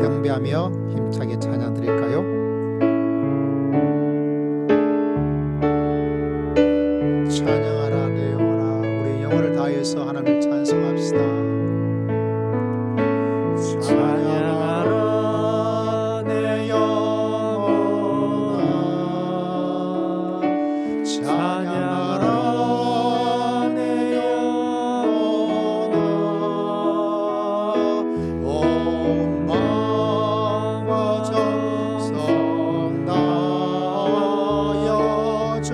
경배하며 힘차게 찬양 드릴까요? 찬양하라 내 영혼아, 우리 영혼을 다해서 하나님을 찬송합시다. 찬양하라 내 영혼아, 찬양하라 내 영혼아, 온 마음과 정성 다하여 주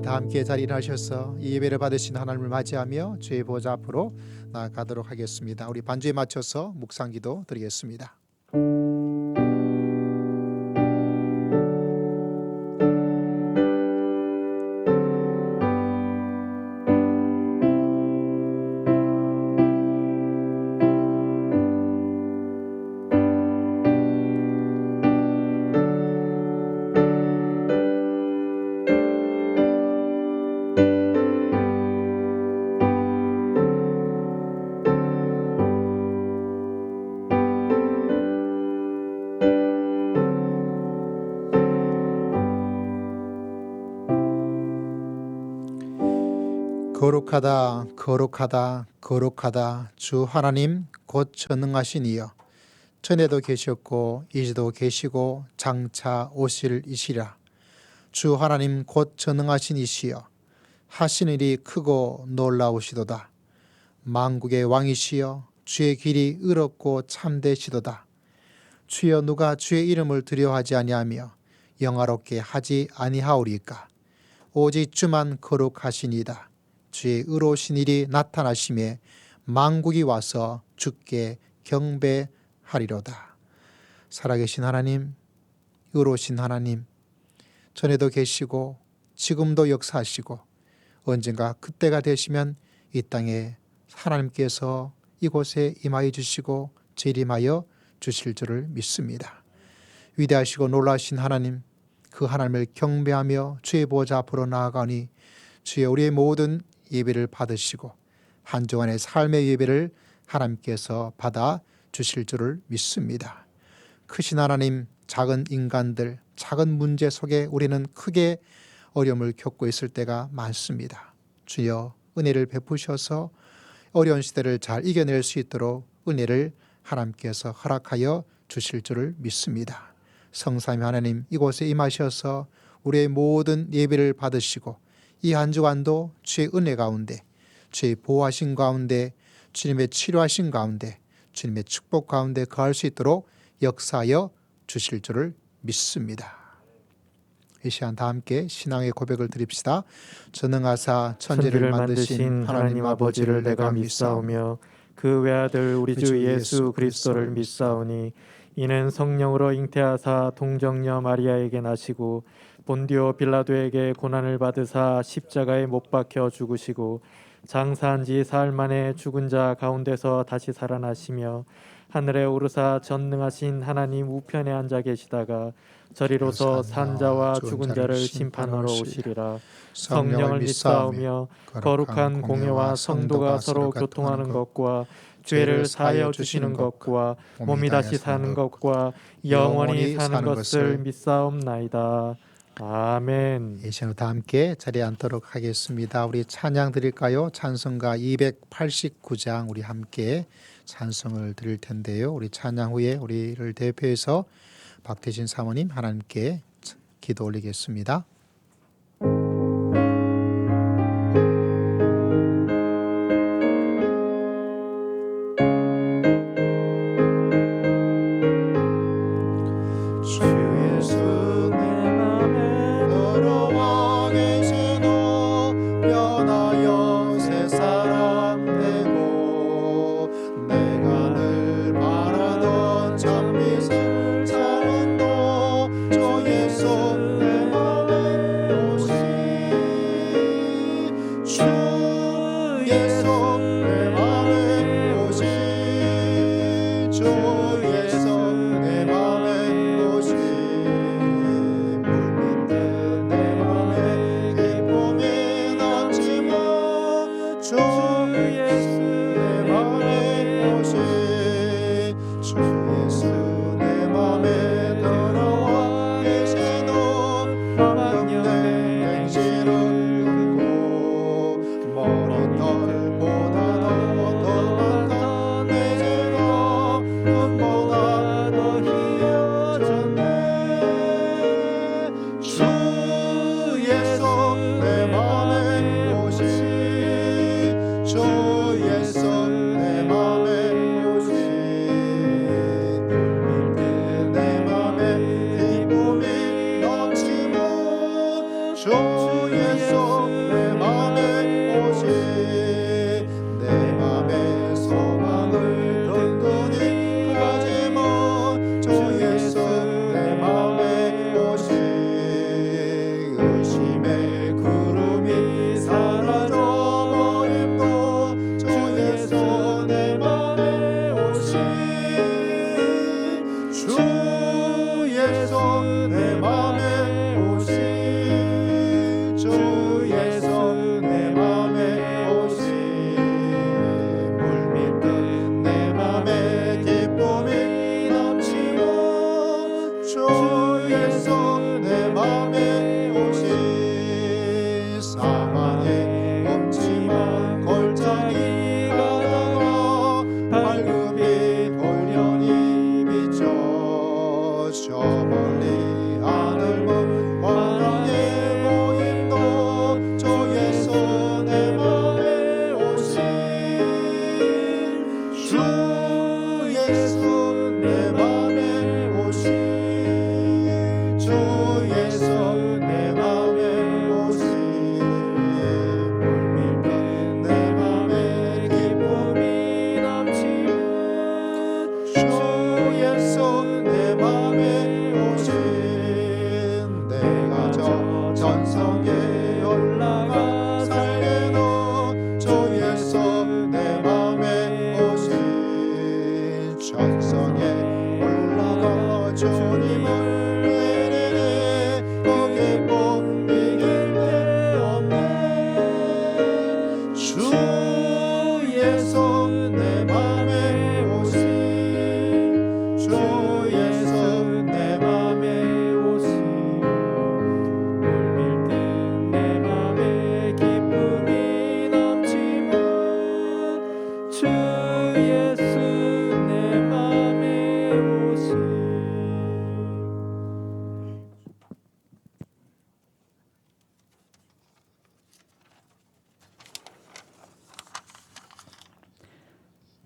다 함께 자리에 하셔서 이 예배를 받으신 하나님을 맞이하며 주의 보좌 앞으로 나아가도록 하겠습니다. 우리 반주에 맞춰서 묵상기도 드리겠습니다. 거룩하다 거룩하다 거룩하다 주 하나님 곧 전능하신 이여, 전에도 계셨고 이제도 계시고 장차 오실 이시라. 주 하나님 곧 전능하신 이시여, 하신 일이 크고 놀라우시도다. 만국의 왕이시여, 주의 길이 의롭고 참되시도다. 주여, 누가 주의 이름을 두려워하지 아니하며 영화롭게 하지 아니하오리까. 오직 주만 거룩하시니이다. 주의 의로우신 일이 나타나심에 만국이 와서 주께 경배하리로다. 살아계신 하나님, 의로우신 하나님, 전에도 계시고 지금도 역사하시고 언젠가 그때가 되시면 이 땅에 하나님께서 이곳에 임하여 주시고 재림하여 주실 줄을 믿습니다. 위대하시고 놀라신 하나님, 그 하나님을 경배하며 주의 보좌 앞으로 나아가니 주여, 우리의 모든 예배를 받으시고 한 주간의 삶의 예배를 하나님께서 받아 주실 줄을 믿습니다. 크신 하나님, 작은 인간들, 작은 문제 속에 우리는 크게 어려움을 겪고 있을 때가 많습니다. 주여, 은혜를 베푸셔서 어려운 시대를 잘 이겨낼 수 있도록 은혜를 하나님께서 허락하여 주실 줄을 믿습니다. 성삼위 하나님, 이곳에 임하셔서 우리의 모든 예배를 받으시고 이 한 주간도 주의 은혜 가운데, 주의 보호하신 가운데, 주님의 치료하신 가운데, 주님의 축복 가운데 거할 수 있도록 역사하여 주실 줄을 믿습니다. 이 시간 다 함께 신앙의 고백을 드립시다. 전능하사 천지를 만드신 하나님 아버지를 내가 믿사오며 그 외아들 우리 주 예수 그리스도를 믿사오니 이는 성령으로 잉태하사 동정녀 마리아에게 나시고 본디오 빌라도에게 고난을 받으사 십자가에 못 박혀 죽으시고 장사한 지 사흘 만에 죽은 자 가운데서 다시 살아나시며 하늘에 오르사 전능하신 하나님 우편에 앉아 계시다가 저리로서 산자와 죽은 자를 심판하러 오시리라. 성령을 믿사오며 거룩한 공회와 성도가 서로 교통하는 것과 죄를 사하여 주시는 것과 몸이 다시 사는 것과 영원히 사는 것을 믿사옵나이다. 아멘. 이 시간 다 함께 자리에 앉도록 하겠습니다. 우리 찬양 드릴까요? 찬송가 289장 우리 함께 찬송을 드릴 텐데요. 우리 찬양 후에 우리를 대표해서 박태진 사모님 하나님께 기도 올리겠습니다.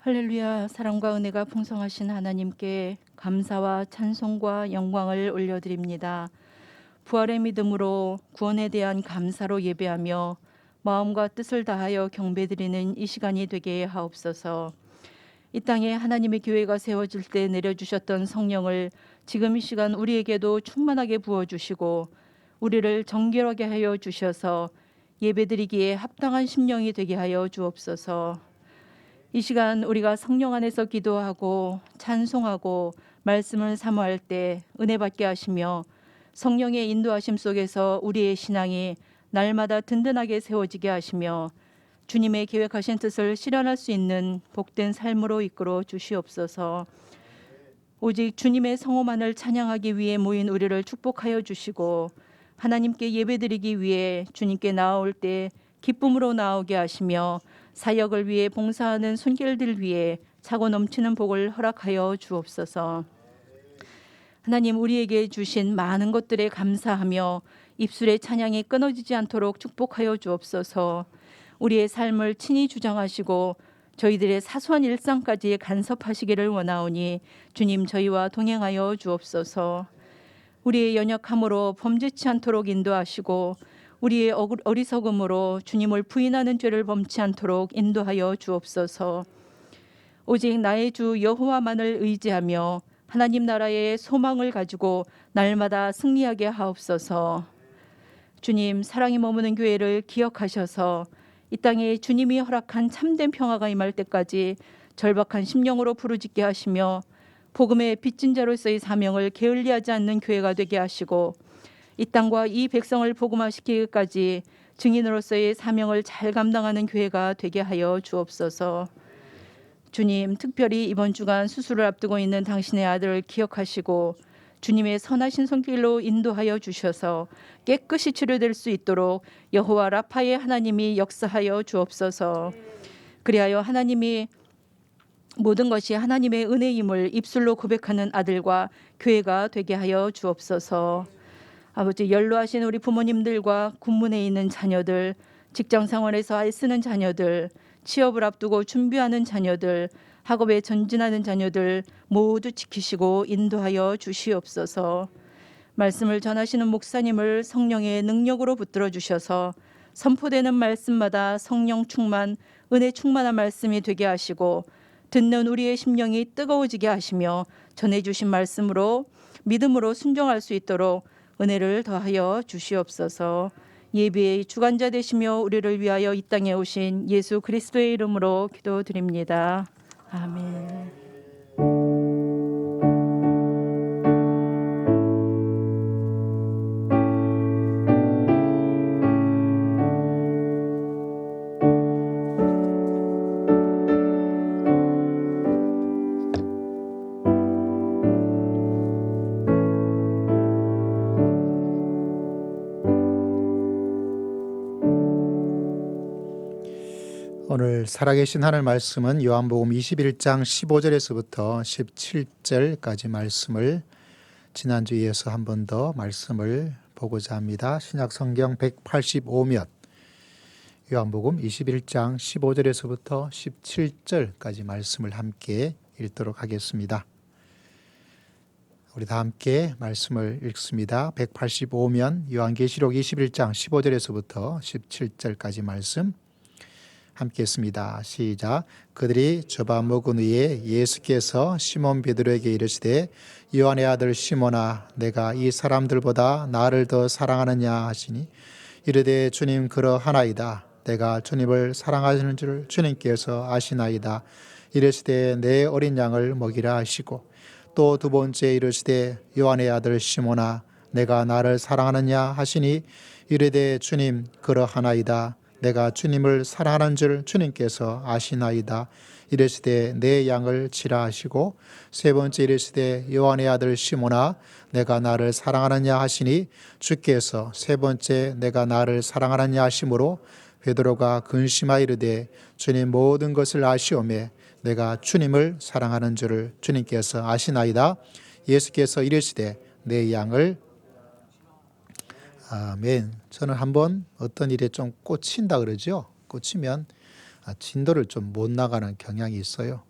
할렐루야. 사랑과 은혜가 풍성하신 하나님께 감사와 찬송과 영광을 올려드립니다. 부활의 믿음으로 구원에 대한 감사로 예배하며 마음과 뜻을 다하여 경배드리는 이 시간이 되게 하옵소서. 이 땅에 하나님의 교회가 세워질 때 내려주셨던 성령을 지금 이 시간 우리에게도 충만하게 부어주시고 우리를 정결하게 하여 주셔서 예배드리기에 합당한 심령이 되게 하여 주옵소서. 이 시간 우리가 성령 안에서 기도하고 찬송하고 말씀을 사모할 때 은혜 받게 하시며 성령의 인도하심 속에서 우리의 신앙이 날마다 든든하게 세워지게 하시며 주님의 계획하신 뜻을 실현할 수 있는 복된 삶으로 이끌어 주시옵소서. 오직 주님의 성호만을 찬양하기 위해 모인 우리를 축복하여 주시고 하나님께 예배드리기 위해 주님께 나아올 때 기쁨으로 나오게 하시며 사역을 위해 봉사하는 손길들 위해 차고 넘치는 복을 허락하여 주옵소서. 하나님, 우리에게 주신 많은 것들에 감사하며 입술의 찬양이 끊어지지 않도록 축복하여 주옵소서. 우리의 삶을 친히 주장하시고 저희들의 사소한 일상까지 간섭하시기를 원하오니 주님, 저희와 동행하여 주옵소서. 우리의 연약함으로 범죄치 않도록 인도하시고 우리의 어리석음으로 주님을 부인하는 죄를 범치 않도록 인도하여 주옵소서. 오직 나의 주 여호와만을 의지하며 하나님 나라의 소망을 가지고 날마다 승리하게 하옵소서. 주님, 사랑이 머무는 교회를 기억하셔서 이 땅에 주님이 허락한 참된 평화가 임할 때까지 절박한 심령으로 부르짖게 하시며 복음의 빚진 자로서의 사명을 게을리하지 않는 교회가 되게 하시고 이 땅과 이 백성을 복음화시키기까지 증인으로서의 사명을 잘 감당하는 교회가 되게 하여 주옵소서. 주님, 특별히 이번 주간 수술을 앞두고 있는 당신의 아들을 기억하시고 주님의 선하신 손길로 인도하여 주셔서 깨끗이 치료될 수 있도록 여호와 라파의 하나님이 역사하여 주옵소서. 그리하여 하나님이 모든 것이 하나님의 은혜임을 입술로 고백하는 아들과 교회가 되게 하여 주옵소서. 아버지, 연로하신 우리 부모님들과 군문에 있는 자녀들, 직장 생활에서 애쓰는 자녀들, 취업을 앞두고 준비하는 자녀들, 학업에 전진하는 자녀들 모두 지키시고 인도하여 주시옵소서. 말씀을 전하시는 목사님을 성령의 능력으로 붙들어 주셔서 선포되는 말씀마다 성령 충만, 은혜 충만한 말씀이 되게 하시고 듣는 우리의 심령이 뜨거워지게 하시며 전해주신 말씀으로 믿음으로 순종할 수 있도록 은혜를 더하여 주시옵소서. 예배의 주관자 되시며 우리를 위하여 이 땅에 오신 예수 그리스도의 이름으로 기도드립니다. 아멘. 오늘 살아계신 하나님 말씀은 요한복음 21장 15절에서부터 17절까지 말씀을 지난주에 이어서 한 번 더 말씀을 보고자 합니다. 신약성경 185면 요한복음 21장 15절에서부터 17절까지 말씀을 함께 읽도록 하겠습니다. 우리 다 함께 말씀을 읽습니다. 185면 요한계시록 21장 15절에서부터 17절까지 말씀 함께 했습니다. 시작. 그들이 잡아먹은 후에 예수께서 시몬 베드로에게 이르시되 요한의 아들 시몬아, 내가 이 사람들보다 나를 더 사랑하느냐 하시니 이르되 주님, 그러하나이다. 내가 주님을 사랑하시는 줄 주님께서 아시나이다. 이르시되 내 어린 양을 먹이라 하시고 또 두 번째 이르시되 요한의 아들 시몬아, 내가 나를 사랑하느냐 하시니 이르되 주님, 그러하나이다. 내가 주님을 사랑하는 줄 주님께서 아시나이다. 이르시되 내 양을 치라 하시고 세 번째 이르시되 요한의 아들 시몬아, 내가 나를 사랑하느냐 하시니 주께서 세 번째 내가 나를 사랑하느냐 하심으로 베드로가 근심하여 이르되 주님, 모든 것을 아시오매 내가 주님을 사랑하는 줄을 주님께서 아시나이다. 예수께서 이르시되 내 양을 아멘. 저는 한번 어떤 일에 좀 꽂힌다 그러죠. 꽂히면 진도를 좀 못 나가는 경향이 있어요.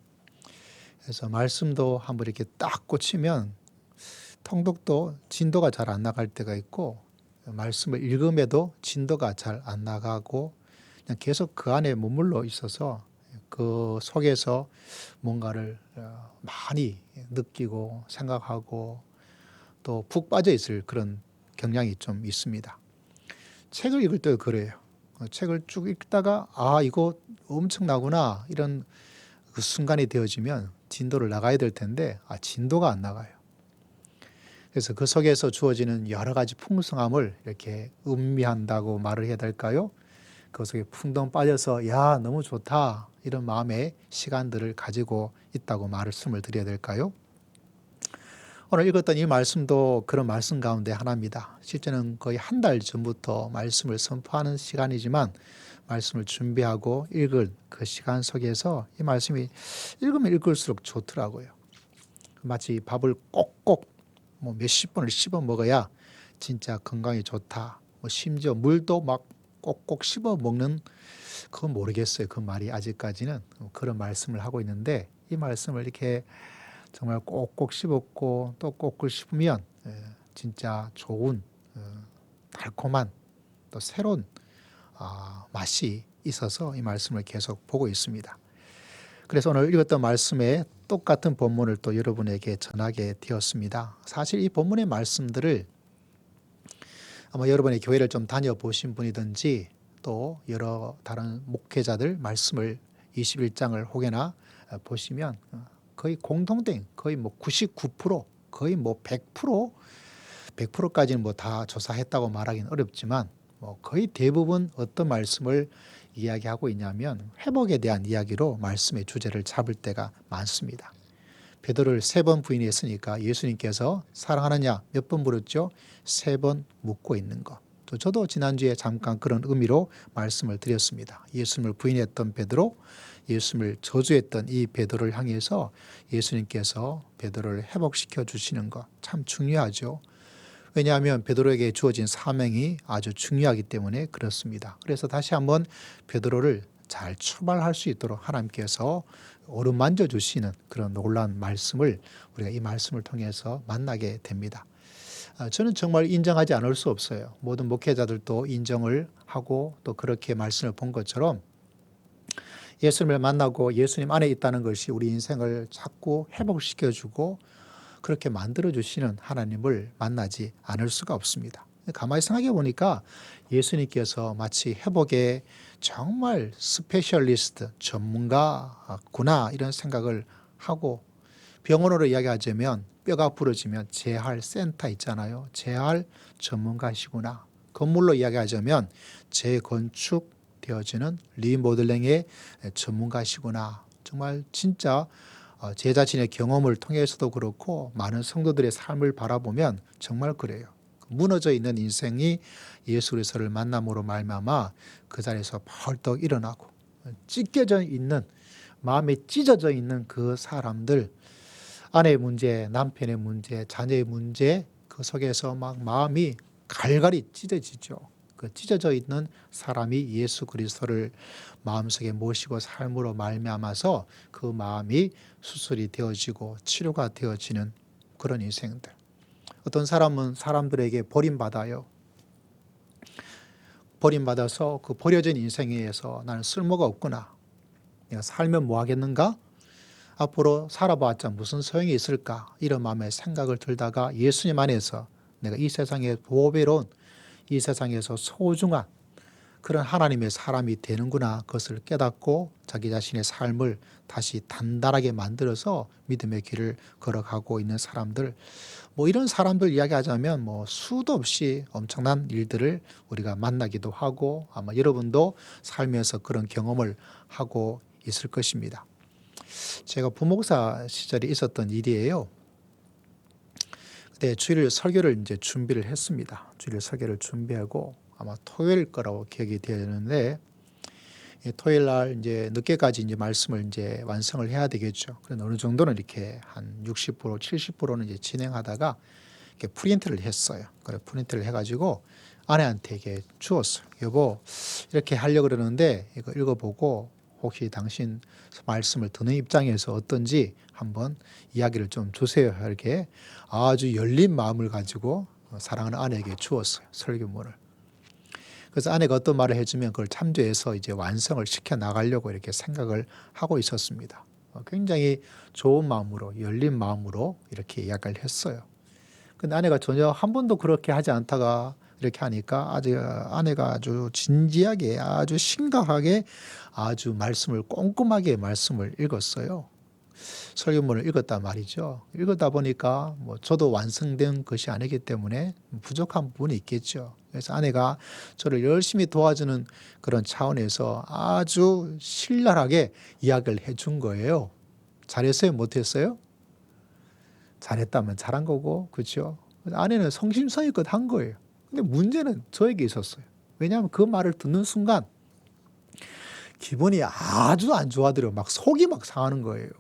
그래서 말씀도 한번 이렇게 딱 꽂히면 통독도 진도가 잘 안 나갈 때가 있고 말씀을 읽음에도 진도가 잘 안 나가고 그냥 계속 그 안에 머물러 있어서 그 속에서 뭔가를 많이 느끼고 생각하고 또 푹 빠져 있을 그런 경향이 좀 있습니다. 책을 읽을 때도 그래요. 책을 쭉 읽다가 이거 엄청나구나 이런 그 순간이 되어지면 진도를 나가야 될 텐데 진도가 안 나가요. 그래서 그 속에서 주어지는 여러 가지 풍성함을 이렇게 음미한다고 말을 해야 될까요? 그 속에 풍덩 빠져서 야 너무 좋다 이런 마음의 시간들을 가지고 있다고 말씀을 드려야 될까요? 오늘 읽었던 이 말씀도 그런 말씀 가운데 하나입니다. 실제는 거의 한 달 전부터 말씀을 선포하는 시간이지만 말씀을 준비하고 읽을 그 시간 속에서 이 말씀이 읽으면 읽을수록 좋더라고요. 마치 밥을 꼭꼭 몇십 번을 씹어 먹어야 진짜 건강에 좋다. 심지어 물도 막 꼭꼭 씹어 먹는 그건 모르겠어요. 그 말이 아직까지는 그런 말씀을 하고 있는데 이 말씀을 이렇게 정말 꼭꼭 씹었고 또 꼭꼭 씹으면 진짜 좋은 달콤한 또 새로운 맛이 있어서 이 말씀을 계속 보고 있습니다. 그래서 오늘 읽었던 말씀에 똑같은 본문을 또 여러분에게 전하게 되었습니다. 사실 이 본문의 말씀들을 아마 여러분의 교회를 좀 다녀보신 분이든지 또 여러 다른 목회자들 말씀을 21장을 혹여나 보시면 거의 공통된 거의 99% 거의 100%까지는 다 조사했다고 말하기는 어렵지만 거의 대부분 어떤 말씀을 이야기하고 있냐면 회복에 대한 이야기로 말씀의 주제를 잡을 때가 많습니다. 베드로를 3번 부인했으니까 예수님께서 사랑하느냐 몇 번 물었죠? 3번 묻고 있는 것. 또 저도 지난주에 잠깐 그런 의미로 말씀을 드렸습니다. 예수님을 부인했던 베드로, 예수님을 저주했던 이 베드로를 향해서 예수님께서 베드로를 회복시켜 주시는 것 참 중요하죠. 왜냐하면 베드로에게 주어진 사명이 아주 중요하기 때문에 그렇습니다. 그래서 다시 한번 베드로를 잘 출발할 수 있도록 하나님께서 어루만져 주시는 그런 놀라운 말씀을 우리가 이 말씀을 통해서 만나게 됩니다. 저는 정말 인정하지 않을 수 없어요. 모든 목회자들도 인정을 하고 또 그렇게 말씀을 본 것처럼 예수님을 만나고 예수님 안에 있다는 것이 우리 인생을 자꾸 회복시켜주고 그렇게 만들어주시는 하나님을 만나지 않을 수가 없습니다. 가만히 생각해 보니까 예수님께서 마치 회복의 정말 스페셜리스트, 전문가구나 이런 생각을 하고 병원으로 이야기하자면 뼈가 부러지면 재활 센터 있잖아요. 재활 전문가시구나. 건물로 이야기하자면 재건축 되어지는 리모델링의 전문가시구나. 정말 진짜 제 자신의 경험을 통해서도 그렇고 많은 성도들의 삶을 바라보면 정말 그래요. 무너져 있는 인생이 예수 그리스도를 만남으로 말미암아 그 자리에서 벌떡 일어나고 찢겨져 있는 마음에 찢어져 있는 그 사람들 아내의 문제, 남편의 문제, 자녀의 문제 그 속에서 막 마음이 갈갈이 찢어지죠. 그 찢어져 있는 사람이 예수 그리스도를 마음속에 모시고 삶으로 말미암아서 그 마음이 수술이 되어지고 치료가 되어지는 그런 인생들. 어떤 사람은 사람들에게 버림받아요. 버림받아서 그 버려진 인생에서 나는 쓸모가 없구나. 내가 살면 뭐 하겠는가? 앞으로 살아봤자 무슨 소용이 있을까? 이런 마음의 생각을 들다가 예수님 안에서 내가 이 세상에 보배로운 이 세상에서 소중한 그런 하나님의 사람이 되는구나 그것을 깨닫고 자기 자신의 삶을 다시 단단하게 만들어서 믿음의 길을 걸어가고 있는 사람들 이런 사람들 이야기하자면 수도 없이 엄청난 일들을 우리가 만나기도 하고 아마 여러분도 살면서 그런 경험을 하고 있을 것입니다. 제가 부목사 시절에 있었던 일이에요. 그때 주일 설교를 이제 준비를 했습니다. 주일 설교를 준비하고 아마 토요일 거라고 기억이 되는데 토요일 날 이제 늦게까지 이제 말씀을 이제 완성을 해야 되겠죠. 그래서 어느 정도는 이렇게 한 60%, 70%는 이제 진행하다가 이렇게 프린트를 했어요. 그래 프린트를 해가지고 아내한테 이게 주었어요. 여보 이렇게 하려고 그러는데 이거 읽어보고 혹시 당신 말씀을 듣는 입장에서 어떤지 한번 이야기를 좀 주세요. 이렇게 아주 열린 마음을 가지고 사랑하는 아내에게 주었어요. 설교문을. 그래서 아내가 어떤 말을 해주면 그걸 참조해서 이제 완성을 시켜 나가려고 이렇게 생각을 하고 있었습니다. 굉장히 좋은 마음으로 열린 마음으로 이렇게 이야기를 했어요. 근데 아내가 전혀 한 번도 그렇게 하지 않다가 이렇게 하니까 아내가 아주 진지하게 아주 심각하게 아주 말씀을 꼼꼼하게 말씀을 읽었어요. 설교문을 읽었단 말이죠. 읽었다 보니까 뭐 저도 완성된 것이 아니기 때문에 부족한 부분이 있겠죠. 그래서 아내가 저를 열심히 도와주는 그런 차원에서 아주 신랄하게 이야기를 해준 거예요. 잘했어요? 못했어요? 잘했다면 잘한 거고, 그렇죠? 아내는 성심성의껏 한 거예요. 근데 문제는 저에게 있었어요. 왜냐하면 그 말을 듣는 순간 기분이 아주 안 좋아들어요. 막 속이 막 상하는 거예요.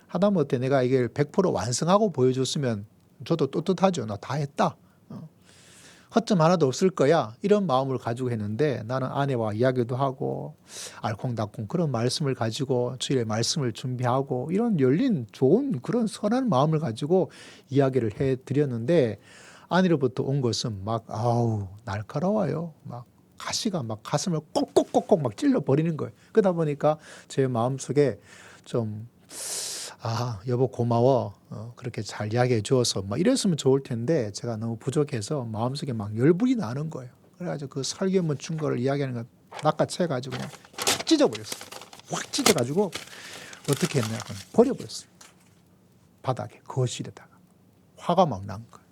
하다못해 내가 이걸 100% 완성하고 보여줬으면 저도 떳떳하죠. 나 다 했다. 허점 하나도 없을 거야. 이런 마음을 가지고 했는데 나는 아내와 이야기도 하고 알콩달콩 그런 말씀을 가지고 주일에 말씀을 준비하고 이런 열린 좋은 그런 선한 마음을 가지고 이야기를 해드렸는데 아내로부터 온 것은 막 아우 날카로워요. 막 가시가 막 가슴을 꼭꼭꼭꼭 막 찔러버리는 거예요. 그러다 보니까 제 마음속에 좀 여보 고마워. 그렇게 잘 이야기해 주어서 막 이랬으면 좋을 텐데 제가 너무 부족해서 마음속에 막 열불이 나는 거예요. 그래가지고 그 설교문 준 거를 이야기하는 거 낚아채가지고 그냥 확 찢어버렸어요. 확 찢어가지고 어떻게 했냐 그냥 버려버렸어요. 바닥에 거실에다가 화가 막 난 거예요.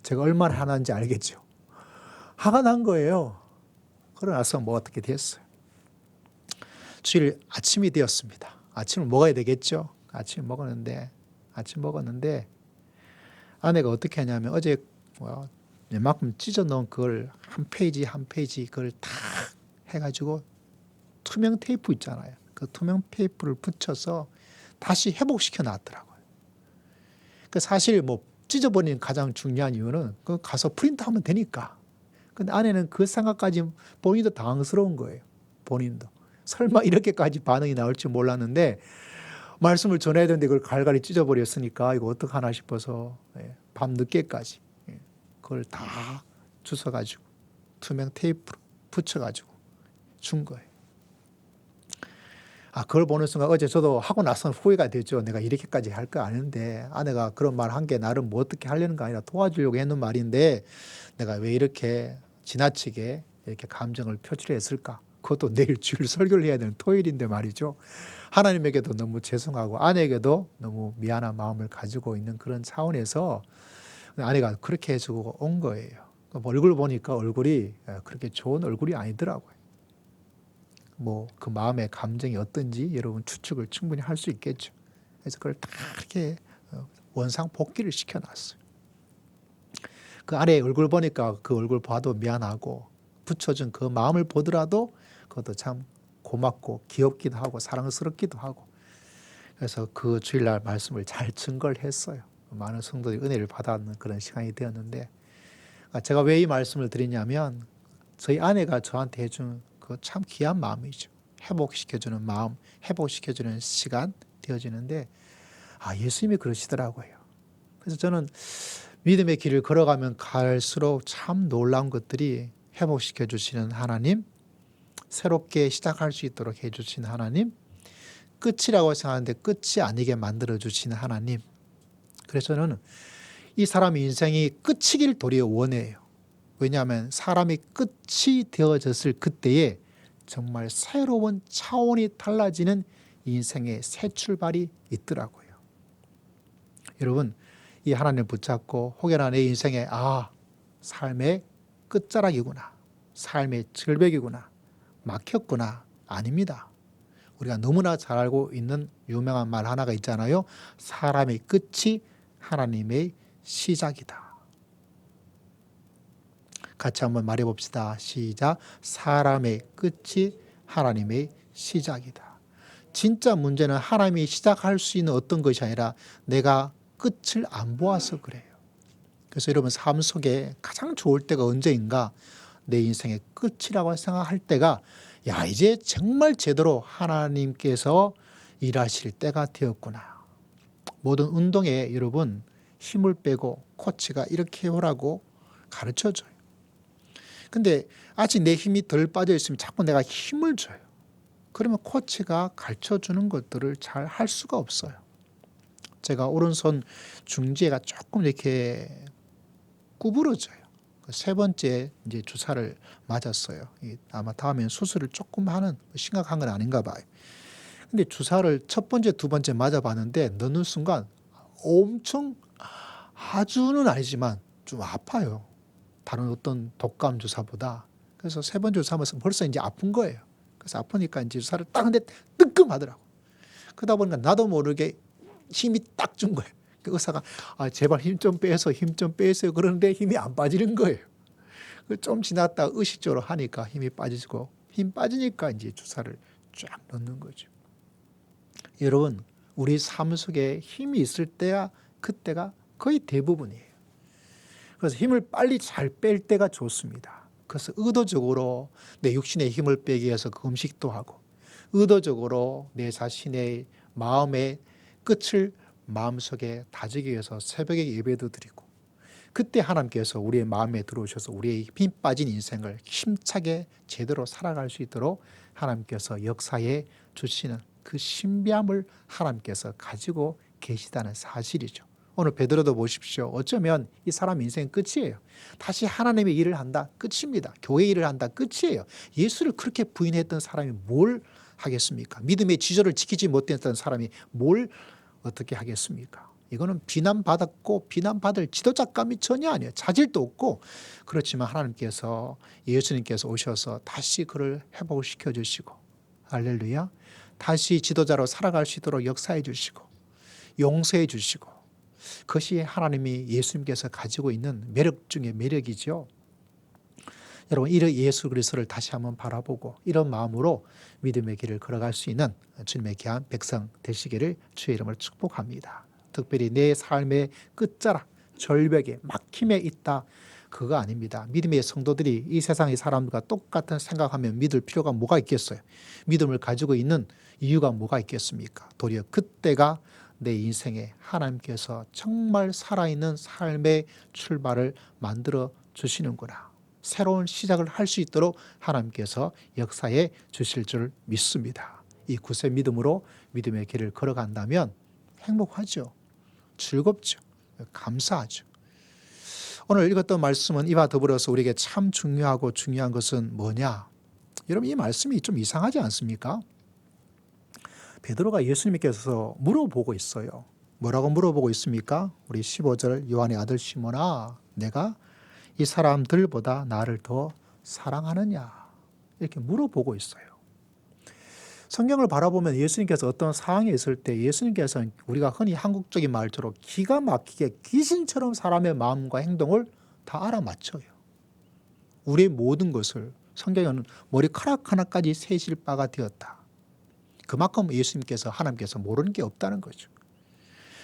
제가 얼마나 화난지 알겠죠. 화가 난 거예요. 그러고 나서 뭐 어떻게 됐어요. 주일 아침이 되었습니다. 아침을 먹어야 되겠죠. 아침 먹었는데 아내가 어떻게 하냐면 어제 웬만큼 찢어 놓은 그걸 한 페이지 한 페이지 그걸 다 해가지고 투명 테이프 있잖아요. 그 투명 테이프를 붙여서 다시 회복시켜 놨더라고요. 그 사실 뭐 찢어버리는 가장 중요한 이유는 그 가서 프린트하면 되니까. 근데 아내는 그 생각까지 본인도 당황스러운 거예요. 본인도. 설마 이렇게까지 반응이 나올 줄 몰랐는데 말씀을 전해야 되는데 그걸 갈갈이 찢어버렸으니까 이거 어떡하나 싶어서 밤 늦게까지 그걸 다 주워가지고 투명 테이프로 붙여가지고 준 거예요. 그걸 보는 순간 어제 저도 하고 나서는 후회가 되죠. 내가 이렇게까지 할 거 아닌데 아내가 그런 말 한 게 나를 뭐 어떻게 하려는 거 아니라 도와주려고 했는 말인데 내가 왜 이렇게 지나치게 이렇게 감정을 표출했을까? 그것도 내일 주일 설교를 해야 되는 토요일인데 말이죠. 하나님에게도 너무 죄송하고 아내에게도 너무 미안한 마음을 가지고 있는 그런 차원에서 아내가 그렇게 해주고 온 거예요. 얼굴 보니까 얼굴이 그렇게 좋은 얼굴이 아니더라고요. 뭐 그 마음의 감정이 어떤지 여러분 추측을 충분히 할 수 있겠죠. 그래서 그걸 다 이렇게 원상 복귀를 시켜놨어요. 그 아내의 얼굴 보니까 그 얼굴 봐도 미안하고 붙여준 그 마음을 보더라도 그것도 참 고맙고 귀엽기도 하고 사랑스럽기도 하고 그래서 그 주일날 말씀을 잘 증거를 했어요. 많은 성도들이 은혜를 받았는 그런 시간이 되었는데 제가 왜 이 말씀을 드리냐면 저희 아내가 저한테 해준 그 참 귀한 마음이죠. 회복시켜주는 마음, 회복시켜주는 시간 되어지는데 예수님이 그러시더라고요. 그래서 저는 믿음의 길을 걸어가면 갈수록 참 놀라운 것들이 회복시켜 주시는 하나님, 새롭게 시작할 수 있도록 해주시는 하나님, 끝이라고 생각하는데 끝이 아니게 만들어 주시는 하나님. 그래서 저는 이 사람의 인생이 끝이길 도리어 원해요. 왜냐하면 사람이 끝이 되어졌을 그때에 정말 새로운 차원이 달라지는 인생의 새 출발이 있더라고요. 여러분 이 하나님을 붙잡고 혹여나 내 인생에 삶의 끝자락이구나, 삶의 절벽이구나, 막혔구나. 아닙니다. 우리가 너무나 잘 알고 있는 유명한 말 하나가 있잖아요. 사람의 끝이 하나님의 시작이다. 같이 한번 말해봅시다. 시작. 사람의 끝이 하나님의 시작이다. 진짜 문제는 하나님이 시작할 수 있는 어떤 것이 아니라 내가 끝을 안 보아서 그래요. 그래서 여러분 삶 속에 가장 좋을 때가 언제인가? 내 인생의 끝이라고 생각할 때가 야, 이제 정말 제대로 하나님께서 일하실 때가 되었구나. 모든 운동에 여러분 힘을 빼고 코치가 이렇게 해오라고 가르쳐줘요. 근데 아직 내 힘이 덜 빠져 있으면 자꾸 내가 힘을 줘요. 그러면 코치가 가르쳐주는 것들을 잘 할 수가 없어요. 제가 오른손 중지가 조금 이렇게 구부러져요. 세 번째 이제 주사를 맞았어요. 아마 다음엔 수술을 조금 하는 심각한 건 아닌가 봐요. 근데 주사를 첫 번째, 두 번째 맞아봤는데 넣는 순간 엄청 아주는 아니지만 좀 아파요. 다른 어떤 독감 주사보다. 그래서 세 번째 주사 하면서 벌써 이제 아픈 거예요. 그래서 아프니까 이제 주사를 딱 하는데 뜨끔하더라고. 그러다 보니까 나도 모르게 힘이 딱 준 거예요. 그 의사가 제발 힘 좀 빼서 힘 좀 빼세요. 그러는데 힘이 안 빠지는 거예요. 좀 지났다 의식적으로 하니까 힘이 빠지고 힘 빠지니까 이제 주사를 쫙 넣는 거죠. 여러분, 우리 삶 속에 힘이 있을 때야 그때가 거의 대부분이에요. 그래서 힘을 빨리 잘 뺄 때가 좋습니다. 그래서 의도적으로 내 육신의 힘을 빼기 위해서 그 음식도 하고, 의도적으로 내 자신의 마음의 끝을 마음속에 다지기 위해서 새벽에 예배도 드리고, 그때 하나님께서 우리의 마음에 들어오셔서 우리의 힘 빠진 인생을 힘차게 제대로 살아갈 수 있도록 하나님께서 역사해 주시는 그 신비함을 하나님께서 가지고 계시다는 사실이죠. 오늘 베드로도 보십시오. 어쩌면 이 사람 인생 끝이에요. 다시 하나님의 일을 한다, 끝입니다. 교회 일을 한다, 끝이에요. 예수를 그렇게 부인했던 사람이 뭘 하겠습니까? 믿음의 지조를 지키지 못했던 사람이 뭘 어떻게 하겠습니까? 이거는 비난받았고 비난받을 지도자감이 전혀 아니에요. 자질도 없고. 그렇지만 하나님께서, 예수님께서 오셔서 다시 그를 회복시켜 주시고, 할렐루야, 다시 지도자로 살아갈 수 있도록 역사해 주시고 용서해 주시고, 그것이 하나님이 예수님께서 가지고 있는 매력 중에 매력이죠. 여러분, 이런 예수 그리스도를 다시 한번 바라보고 이런 마음으로 믿음의 길을 걸어갈 수 있는 주님의 귀한 백성 되시기를 주의 이름으로 축복합니다. 특별히 내 삶의 끝자락, 절벽에 막힘에 있다, 그거 아닙니다. 믿음의 성도들이 이 세상의 사람들과 똑같은 생각하면 믿을 필요가 뭐가 있겠어요? 믿음을 가지고 있는 이유가 뭐가 있겠습니까? 도리어 그때가 내 인생에 하나님께서 정말 살아있는 삶의 출발을 만들어 주시는구나, 새로운 시작을 할 수 있도록 하나님께서 역사해 주실 줄 믿습니다. 이 굳세 믿음으로 믿음의 길을 걸어간다면 행복하죠. 즐겁죠. 감사하죠. 오늘 읽었던 말씀은 이와 더불어서 우리에게 참 중요하고 중요한 것은 뭐냐? 여러분, 이 말씀이 좀 이상하지 않습니까? 베드로가 예수님께서 물어보고 있어요. 뭐라고 물어보고 있습니까? 우리 15절, 요한의 아들 시몬아, 내가 이 사람들보다 나를 더 사랑하느냐? 이렇게 물어보고 있어요. 성경을 바라보면 예수님께서 어떤 상황에 있을 때 예수님께서는 우리가 흔히 한국적인 말처럼 기가 막히게 귀신처럼 사람의 마음과 행동을 다 알아맞혀요. 우리의 모든 것을 성경에는 머리카락 하나까지 세실 바가 되었다. 그만큼 예수님께서, 하나님께서 모르는 게 없다는 거죠.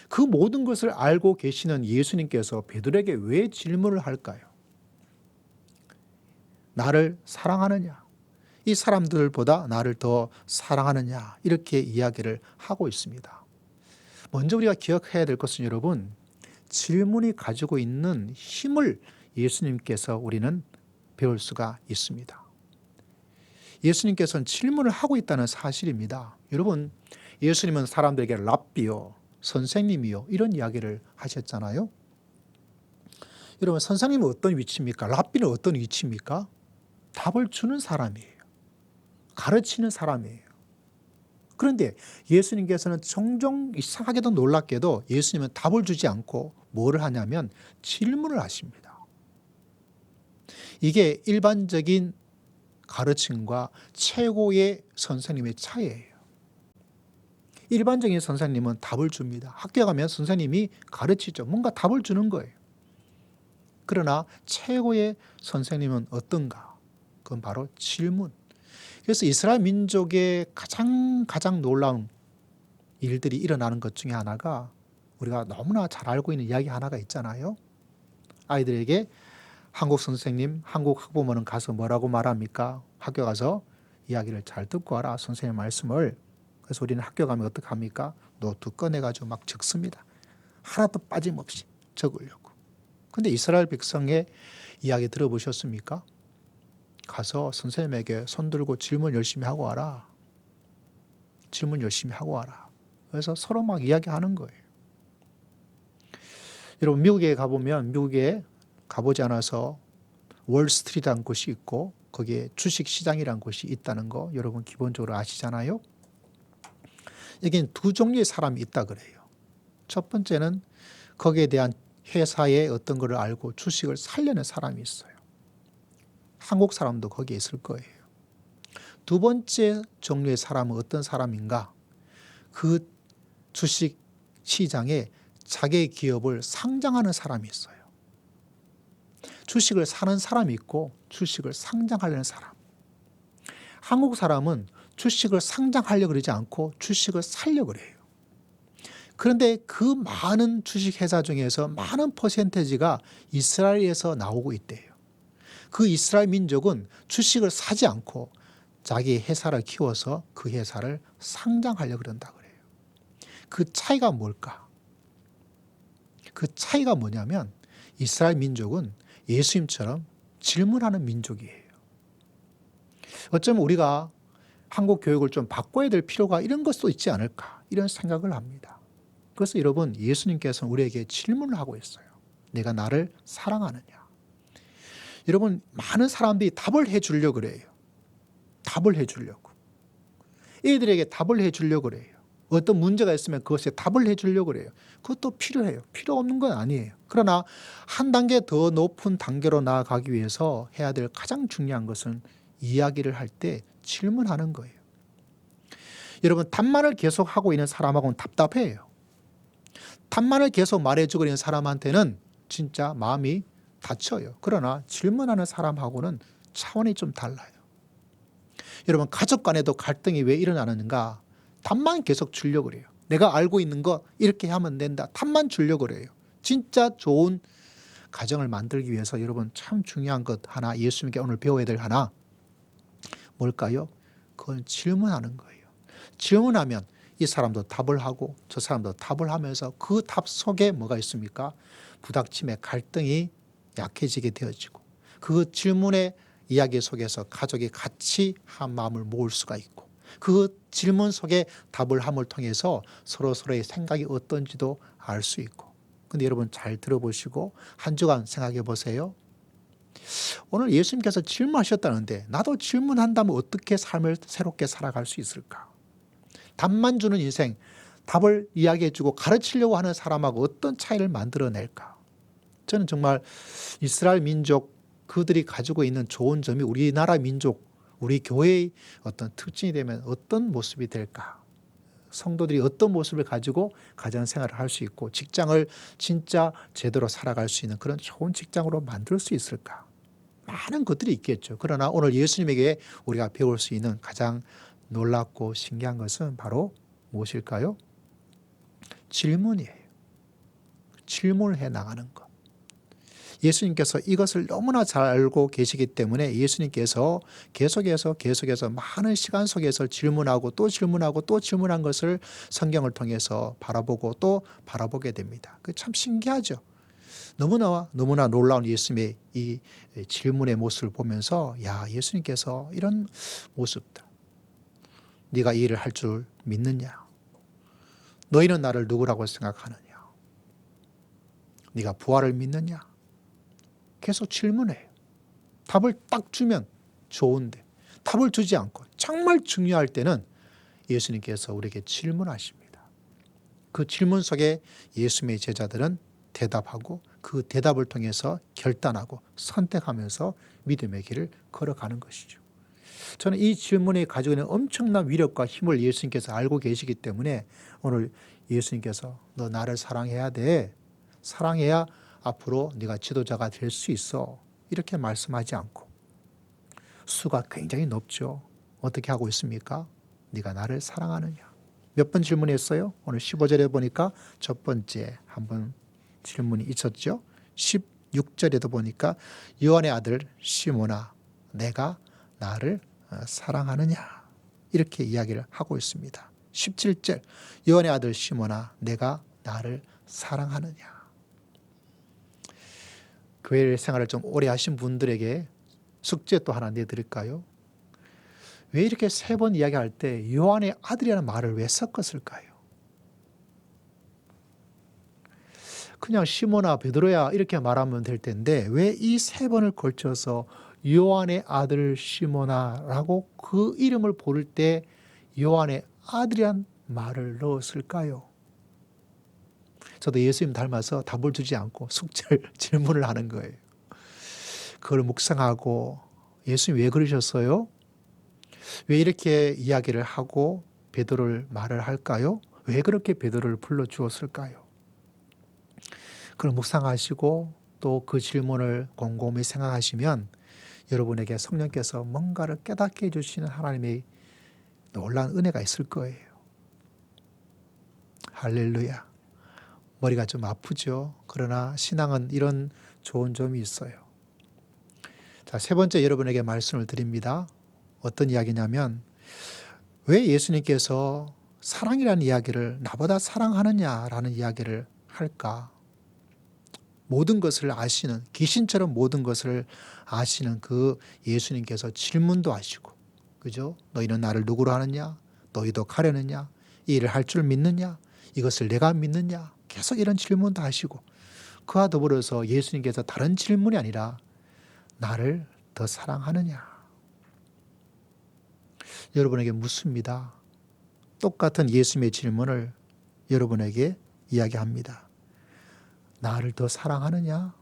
그 모든 것을 알고 계시는 예수님께서 베드로에게 왜 질문을 할까요? 나를 사랑하느냐? 이 사람들보다 나를 더 사랑하느냐? 이렇게 이야기를 하고 있습니다. 먼저 우리가 기억해야 될 것은 여러분, 질문이 가지고 있는 힘을 예수님께서 우리는 배울 수가 있습니다. 예수님께서는 질문을 하고 있다는 사실입니다. 여러분, 예수님은 사람들에게 랍비요, 선생님이요, 이런 이야기를 하셨잖아요. 여러분, 선생님은 어떤 위치입니까? 랍비는 어떤 위치입니까? 답을 주는 사람이에요. 가르치는 사람이에요. 그런데 예수님께서는 종종 이상하게도 놀랍게도 예수님은 답을 주지 않고 뭐를 하냐면 질문을 하십니다. 이게 일반적인 가르침과 최고의 선생님의 차이예요. 일반적인 선생님은 답을 줍니다. 학교에 가면 선생님이 가르치죠. 뭔가 답을 주는 거예요. 그러나 최고의 선생님은 어떤가? 그건 바로 질문. 그래서 이스라엘 민족의 가장 놀라운 일들이 일어나는 것 중에 하나가 우리가 너무나 잘 알고 있는 이야기 하나가 있잖아요. 아이들에게 한국 선생님, 한국 학부모는 가서 뭐라고 말합니까? 학교 가서 이야기를 잘 듣고 와라. 선생님의 말씀을. 그래서 우리는 학교 가면 어떻게 합니까? 노트 꺼내가지고 막 적습니다. 하나도 빠짐없이 적으려고. 근데 이스라엘 백성의 이야기 들어보셨습니까? 가서 선생님에게 손들고 질문 열심히 하고 와라. 질문 열심히 하고 와라. 그래서 서로 막 이야기하는 거예요. 여러분 미국에 가보면 미국에 가보지 않아서 월스트리트라는 곳이 있고 거기에 주식시장이라는 곳이 있다는 거 여러분 기본적으로 아시잖아요. 여기는 두 종류의 사람이 있다 그래요. 첫 번째는 거기에 대한 회사의 어떤 것을 알고 주식을 살려는 사람이 있어요. 한국 사람도 거기에 있을 거예요. 두 번째 종류의 사람은 어떤 사람인가? 그 주식 시장에 자기의 기업을 상장하는 사람이 있어요. 주식을 사는 사람이 있고 주식을 상장하려는 사람. 한국 사람은 주식을 상장하려고 그러지 않고 주식을 살려고 그래요. 그런데 그 많은 주식 회사 중에서 많은 퍼센테지가 이스라엘에서 나오고 있대요. 그 이스라엘 민족은 주식을 사지 않고 자기 회사를 키워서 그 회사를 상장하려고 그런다 그래요. 그 차이가 뭘까? 그 차이가 뭐냐면 이스라엘 민족은 예수님처럼 질문하는 민족이에요. 어쩌면 우리가 한국 교육을 좀 바꿔야 될 필요가 이런 것도 있지 않을까 이런 생각을 합니다. 그래서 여러분 예수님께서는 우리에게 질문을 하고 있어요. 내가 나를 사랑하느냐. 여러분 많은 사람들이 답을 해주려고 그래요. 답을 해주려고. 애들에게 답을 해주려고 그래요. 어떤 문제가 있으면 그것에 답을 해주려고 그래요. 그것도 필요해요. 필요 없는 건 아니에요. 그러나 한 단계 더 높은 단계로 나아가기 위해서 해야 될 가장 중요한 것은 이야기를 할 때 질문하는 거예요. 여러분 답만을 계속 하고 있는 사람하고는 답답해요. 답만을 계속 말해주고 있는 사람한테는 진짜 마음이 다쳐요. 그러나 질문하는 사람하고는 차원이 좀 달라요. 여러분 가족 간에도 갈등이 왜 일어나는가? 답만 계속 주려고 그래요. 내가 알고 있는 거 이렇게 하면 된다. 답만 주려고 그래요. 진짜 좋은 가정을 만들기 위해서 여러분 참 중요한 것 하나 예수님께 오늘 배워야 될 하나 뭘까요? 그건 질문하는 거예요. 질문하면 이 사람도 답을 하고 저 사람도 답을 하면서 그 답 속에 뭐가 있습니까? 부닥침의 갈등이 약해지게 되어지고 그 질문의 이야기 속에서 가족이 같이 한 마음을 모을 수가 있고 그 질문 속에 답을 함을 통해서 서로의 생각이 어떤지도 알 수 있고. 근데 여러분 잘 들어보시고 한 주간 생각해 보세요. 오늘 예수님께서 질문하셨다는데 나도 질문한다면 어떻게 삶을 새롭게 살아갈 수 있을까? 답만 주는 인생, 답을 이야기해 주고 가르치려고 하는 사람하고 어떤 차이를 만들어낼까? 저는 정말 이스라엘 민족 그들이 가지고 있는 좋은 점이 우리나라 민족, 우리 교회의 어떤 특징이 되면 어떤 모습이 될까? 성도들이 어떤 모습을 가지고 가정 생활을 할 수 있고 직장을 진짜 제대로 살아갈 수 있는 그런 좋은 직장으로 만들 수 있을까? 많은 것들이 있겠죠. 그러나 오늘 예수님에게 우리가 배울 수 있는 가장 놀랍고 신기한 것은 바로 무엇일까요? 질문이에요. 질문을 해 나가는 것. 예수님께서 이것을 너무나 잘 알고 계시기 때문에 예수님께서 계속해서 많은 시간 속에서 질문하고 또 질문하고 또 질문한 것을 성경을 통해서 바라보고 또 바라보게 됩니다. 그 참 신기하죠. 너무나 놀라운 예수님의 이 질문의 모습을 보면서 야 예수님께서 이런 모습들 네가 이 일을 할 줄 믿느냐? 너희는 나를 누구라고 생각하느냐? 네가 부활을 믿느냐? 계속 질문해요. 답을 딱 주면 좋은데 답을 주지 않고 정말 중요할 때는 예수님께서 우리에게 질문하십니다. 그 질문 속에 예수님의 제자들은 대답하고 그 대답을 통해서 결단하고 선택하면서 믿음의 길을 걸어가는 것이죠. 저는 이 질문이 가지고 있는 엄청난 위력과 힘을 예수님께서 알고 계시기 때문에 오늘 예수님께서 너 나를 사랑해야 돼. 사랑해야 앞으로 네가 지도자가 될 수 있어. 이렇게 말씀하지 않고 수가 굉장히 높죠. 어떻게 하고 있습니까? 네가 나를 사랑하느냐. 몇 번 질문했어요? 오늘 15절에 보니까 첫 번째 한번 질문이 있었죠. 16절에도 보니까 요한의 아들 시몬아 내가 나를 사랑하느냐 이렇게 이야기를 하고 있습니다. 17절 요한의 아들 시몬아 내가 나를 사랑하느냐. 교회 생활을 좀 오래 하신 분들에게 숙제 또 하나 내드릴까요? 왜 이렇게 3번 이야기할 때 요한의 아들이라는 말을 왜 섞었을까요? 그냥 시몬아 베드로야 이렇게 말하면 될 텐데 왜 이 3번을 걸쳐서 요한의 아들 시몬아라고 그 이름을 부를 때 요한의 아들이란 말을 넣었을까요? 저도 예수님 닮아서 답을 주지 않고 숙제를 질문을 하는 거예요. 그걸 묵상하고 예수님 왜 그러셨어요? 왜 이렇게 이야기를 하고 베드로를 말을 할까요? 왜 그렇게 베드로를 불러주었을까요? 그걸 묵상하시고 또 그 질문을 곰곰이 생각하시면 여러분에게 성령께서 뭔가를 깨닫게 해주시는 하나님의 놀라운 은혜가 있을 거예요. 할렐루야. 머리가 좀 아프죠. 그러나 신앙은 이런 좋은 점이 있어요. 자, 3번째 여러분에게 말씀을 드립니다. 어떤 이야기냐면 왜 예수님께서 사랑이라는 이야기를 나보다 사랑하느냐라는 이야기를 할까? 모든 것을 아시는 귀신처럼 모든 것을 아시는 그 예수님께서 질문도 하시고 그죠? 너희는 나를 누구로 하느냐? 너희도 가려느냐? 이 일을 할 줄 믿느냐? 이것을 내가 믿느냐? 계속 이런 질문도 하시고 그와 더불어서 예수님께서 다른 질문이 아니라 나를 더 사랑하느냐? 여러분에게 묻습니다. 똑같은 예수님의 질문을 여러분에게 이야기합니다. 나를 더 사랑하느냐?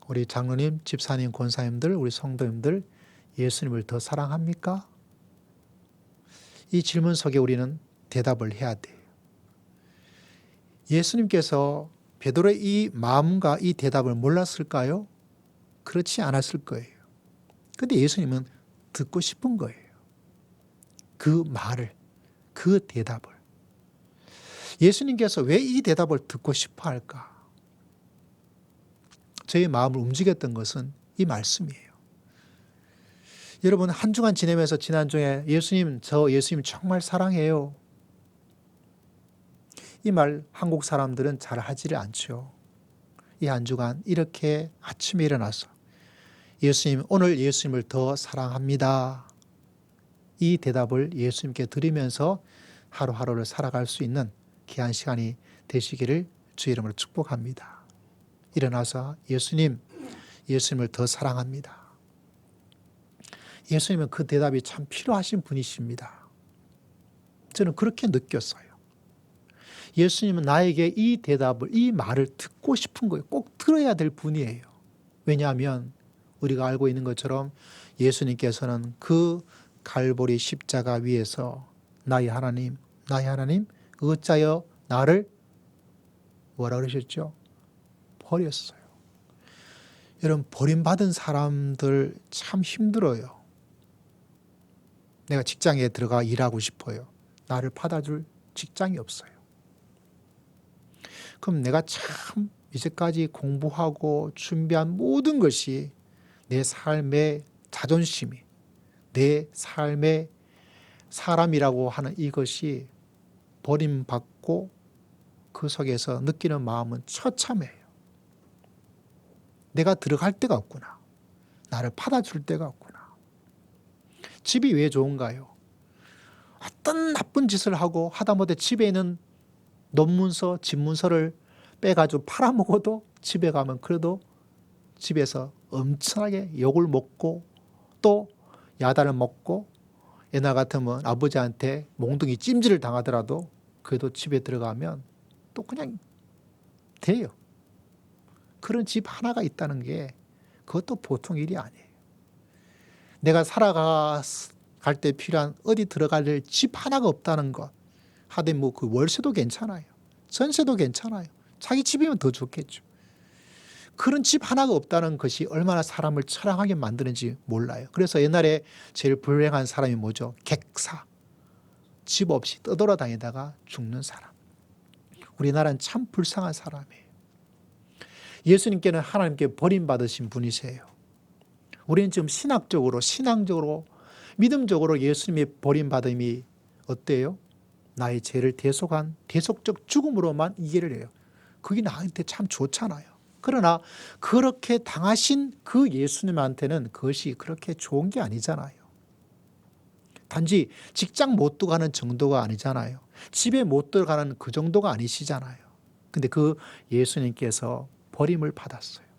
우리 장로님, 집사님, 권사님들, 우리 성도님들 예수님을 더 사랑합니까? 이 질문 속에 우리는 대답을 해야 돼요. 예수님께서 베드로의 이 마음과 이 대답을 몰랐을까요? 그렇지 않았을 거예요. 근데 예수님은 듣고 싶은 거예요. 그 말을, 그 대답을. 예수님께서 왜 이 대답을 듣고 싶어 할까? 저의 마음을 움직였던 것은 이 말씀이에요. 여러분 한 주간 지내면서 지난주에 예수님, 저 예수님 정말 사랑해요. 이 말 한국 사람들은 잘 하지를 않죠. 이 한 주간 이렇게 아침에 일어나서 예수님, 오늘 예수님을 더 사랑합니다. 이 대답을 예수님께 드리면서 하루하루를 살아갈 수 있는 귀한 시간이 되시기를 주의 이름으로 축복합니다. 일어나서 예수님을 더 사랑합니다. 예수님은 그 대답이 참 필요하신 분이십니다. 저는 그렇게 느꼈어요. 예수님은 나에게 이 대답을, 이 말을 듣고 싶은 거예요. 꼭 들어야 될 분이에요. 왜냐하면 우리가 알고 있는 것처럼 예수님께서는 그 갈보리 십자가 위에서 나의 하나님, 어찌하여 나를 뭐라 그러셨죠? 버렸어요. 여러분 버림받은 사람들 참 힘들어요. 내가 직장에 들어가 일하고 싶어요. 나를 받아줄 직장이 없어요. 그럼 내가 참 이제까지 공부하고 준비한 모든 것이 내 삶의 자존심이, 내 삶의 사람이라고 하는 이것이 버림받고 그 속에서 느끼는 마음은 처참해요. 내가 들어갈 데가 없구나. 나를 받아줄 데가 없구나. 집이 왜 좋은가요? 어떤 나쁜 짓을 하고 하다못해 집에 있는 논문서, 집문서를 빼가지고 팔아먹어도 집에 가면 그래도 집에서 엄청나게 욕을 먹고 또 야단을 먹고 옛날 같으면 아버지한테 몽둥이 찜질을 당하더라도 그래도 집에 들어가면 또 그냥 돼요. 그런 집 하나가 있다는 게 그것도 보통 일이 아니에요. 내가 살아갈 때 필요한 어디 들어갈 집 하나가 없다는 것. 하되 뭐 그 월세도 괜찮아요. 전세도 괜찮아요. 자기 집이면 더 좋겠죠. 그런 집 하나가 없다는 것이 얼마나 사람을 처량하게 만드는지 몰라요. 그래서 옛날에 제일 불행한 사람이 뭐죠? 객사. 집 없이 떠돌아다니다가 죽는 사람. 우리나라는 참 불쌍한 사람이에요. 예수님께는 하나님께 버림받으신 분이세요. 우리는 지금 신앙적으로 믿음적으로 예수님의 버림받음이 어때요? 나의 죄를 대속한 대속적 죽음으로만 이해를 해요. 그게 나한테 참 좋잖아요. 그러나 그렇게 당하신 그 예수님한테는 그것이 그렇게 좋은 게 아니잖아요. 단지 직장 못 들어가는 정도가 아니잖아요. 집에 못 들어가는 그 정도가 아니시잖아요. 근데 그 예수님께서 버림을 받았어요.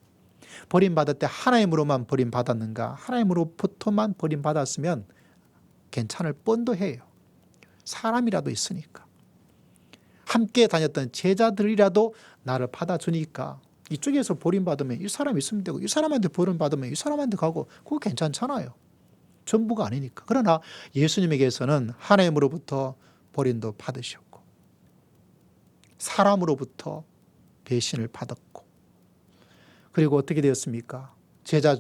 버림받을 때 하나님으로만 버림받았는가? 하나님으로부터만 버림받았으면 괜찮을 뻔도 해요. 사람이라도 있으니까. 함께 다녔던 제자들이라도 나를 받아주니까 이쪽에서 버림받으면 이 사람 있으면 되고 이 사람한테 버림받으면 이 사람한테 가고 그거 괜찮잖아요. 전부가 아니니까. 그러나 예수님에게서는 하나님으로부터 버림도 받으셨고 사람으로부터 배신을 받았고 그리고 어떻게 되었습니까? 제자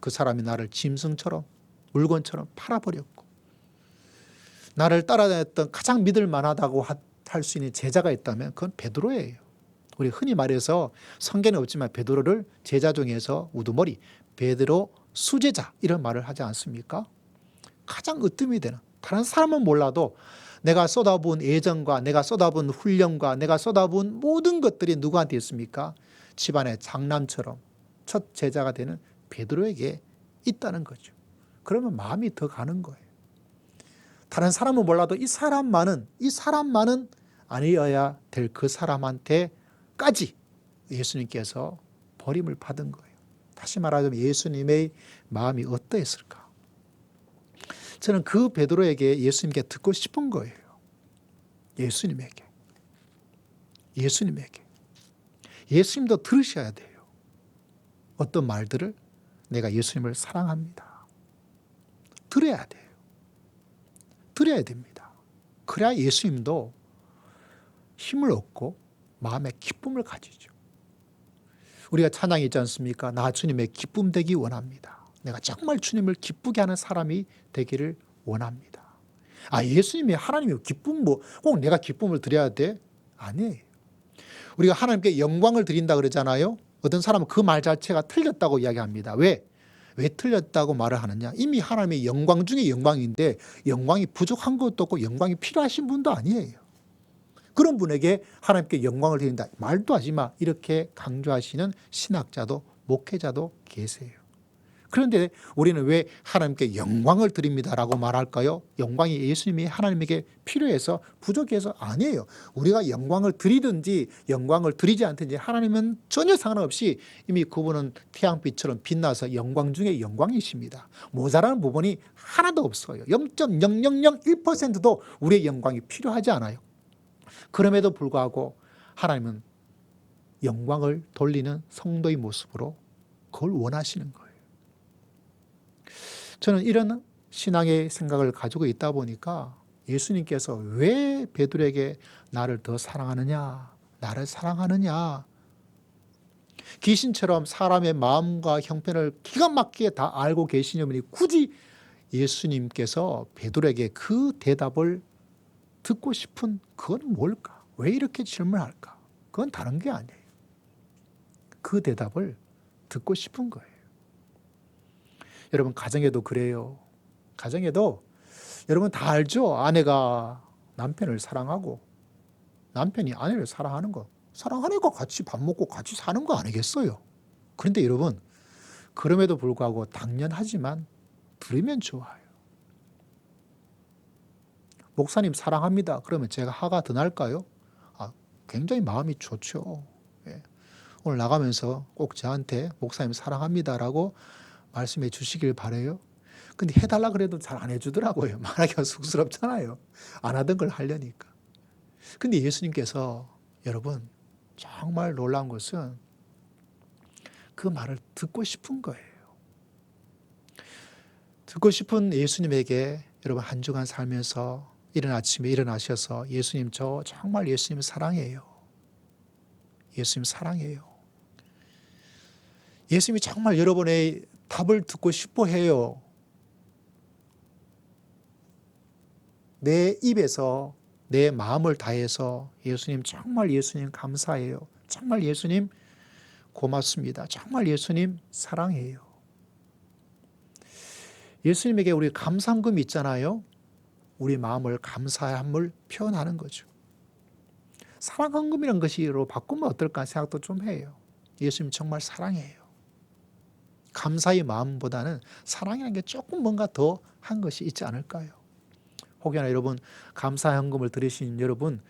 그 사람이 나를 짐승처럼 물건처럼 팔아버렸고 나를 따라다녔던 가장 믿을 만하다고 할 수 있는 제자가 있다면 그건 베드로예요. 우리 흔히 말해서 성경에 없지만 베드로를 제자 중에서 우두머리 베드로 수제자 이런 말을 하지 않습니까? 가장 으뜸이 되는 다른 사람은 몰라도 내가 쏟아부은 애정과 내가 쏟아부은 훈련과 내가 쏟아부은 모든 것들이 누구한테 있습니까? 집안의 장남처럼 첫 제자가 되는 베드로에게 있다는 거죠. 그러면 마음이 더 가는 거예요. 다른 사람은 몰라도 이 사람만은 아니어야 될 그 사람한테까지 예수님께서 버림을 받은 거예요. 다시 말하자면 예수님의 마음이 어떠했을까? 저는 그 베드로에게 예수님께 듣고 싶은 거예요. 예수님에게. 예수님도 들으셔야 돼요. 어떤 말들을 내가 예수님을 사랑합니다. 들어야 돼요. 들어야 됩니다. 그래야 예수님도 힘을 얻고 마음의 기쁨을 가지죠. 우리가 찬양이 있지 않습니까? 나 주님의 기쁨 되기 원합니다. 내가 정말 주님을 기쁘게 하는 사람이 되기를 원합니다. 예수님이 하나님이 기쁨 꼭 내가 기쁨을 드려야 돼? 아니에요. 우리가 하나님께 영광을 드린다 그러잖아요. 어떤 사람은 그 말 자체가 틀렸다고 이야기합니다. 왜 틀렸다고 말을 하느냐? 이미 하나님의 영광 중에 영광인데 영광이 부족한 것도 없고 영광이 필요하신 분도 아니에요. 그런 분에게 하나님께 영광을 드린다. 말도 하지 마. 이렇게 강조하시는 신학자도 목회자도 계세요. 그런데 우리는 왜 하나님께 영광을 드립니다라고 말할까요? 영광이 예수님이 하나님에게 필요해서 부족해서 아니에요. 우리가 영광을 드리든지 영광을 드리지 않든지 하나님은 전혀 상관없이 이미 그분은 태양빛처럼 빛나서 영광 중에 영광이십니다. 모자라는 부분이 하나도 없어요. 0.0001%도 우리의 영광이 필요하지 않아요. 그럼에도 불구하고 하나님은 영광을 돌리는 성도의 모습으로 그걸 원하시는 거예요. 저는 이런 신앙의 생각을 가지고 있다 보니까 예수님께서 왜 베드로에게 나를 더 사랑하느냐, 나를 사랑하느냐, 귀신처럼 사람의 마음과 형편을 기가 막히게 다 알고 계시는 분이 굳이 예수님께서 베드로에게 그 대답을 듣고 싶은 그건 뭘까? 왜 이렇게 질문할까? 그건 다른 게 아니에요. 그 대답을 듣고 싶은 거예요. 여러분 가정에도 그래요. 가정에도 여러분 다 알죠? 아내가 남편을 사랑하고 남편이 아내를 사랑하는 거. 사랑하니까 같이 밥 먹고 같이 사는 거 아니겠어요? 그런데 여러분 그럼에도 불구하고 당연하지만 들으면 좋아요. 목사님 사랑합니다. 그러면 제가 화가 더 날까요? 굉장히 마음이 좋죠. 예. 오늘 나가면서 꼭 저한테 목사님 사랑합니다라고 말씀해 주시길 바라요. 근데 해달라 그래도 잘 안 해주더라고요. 말하기가 쑥스럽잖아요. 안 하던 걸 하려니까. 근데 예수님께서 여러분 정말 놀라운 것은 그 말을 듣고 싶은 거예요. 듣고 싶은 예수님에게 여러분 한 주간 살면서 이른 아침에 일어나셔서 예수님 저 정말 예수님 사랑해요. 예수님 사랑해요. 예수님이 정말 여러분의 답을 듣고 싶어 해요. 내 입에서 내 마음을 다해서 예수님 정말 예수님 감사해요. 정말 예수님 고맙습니다. 정말 예수님 사랑해요. 예수님에게 우리 감사헌금이 있잖아요. 우리 마음을 감사함을 표현하는 거죠. 사랑헌금이라는 것으로 바꾸면 어떨까 생각도 좀 해요. 예수님 정말 사랑해요. 감사의 마음보다는 사랑이라는 게 조금 뭔가 더 한 것이 있지 않을까요? 혹여나 여러분 감사헌금을 드리신 여러분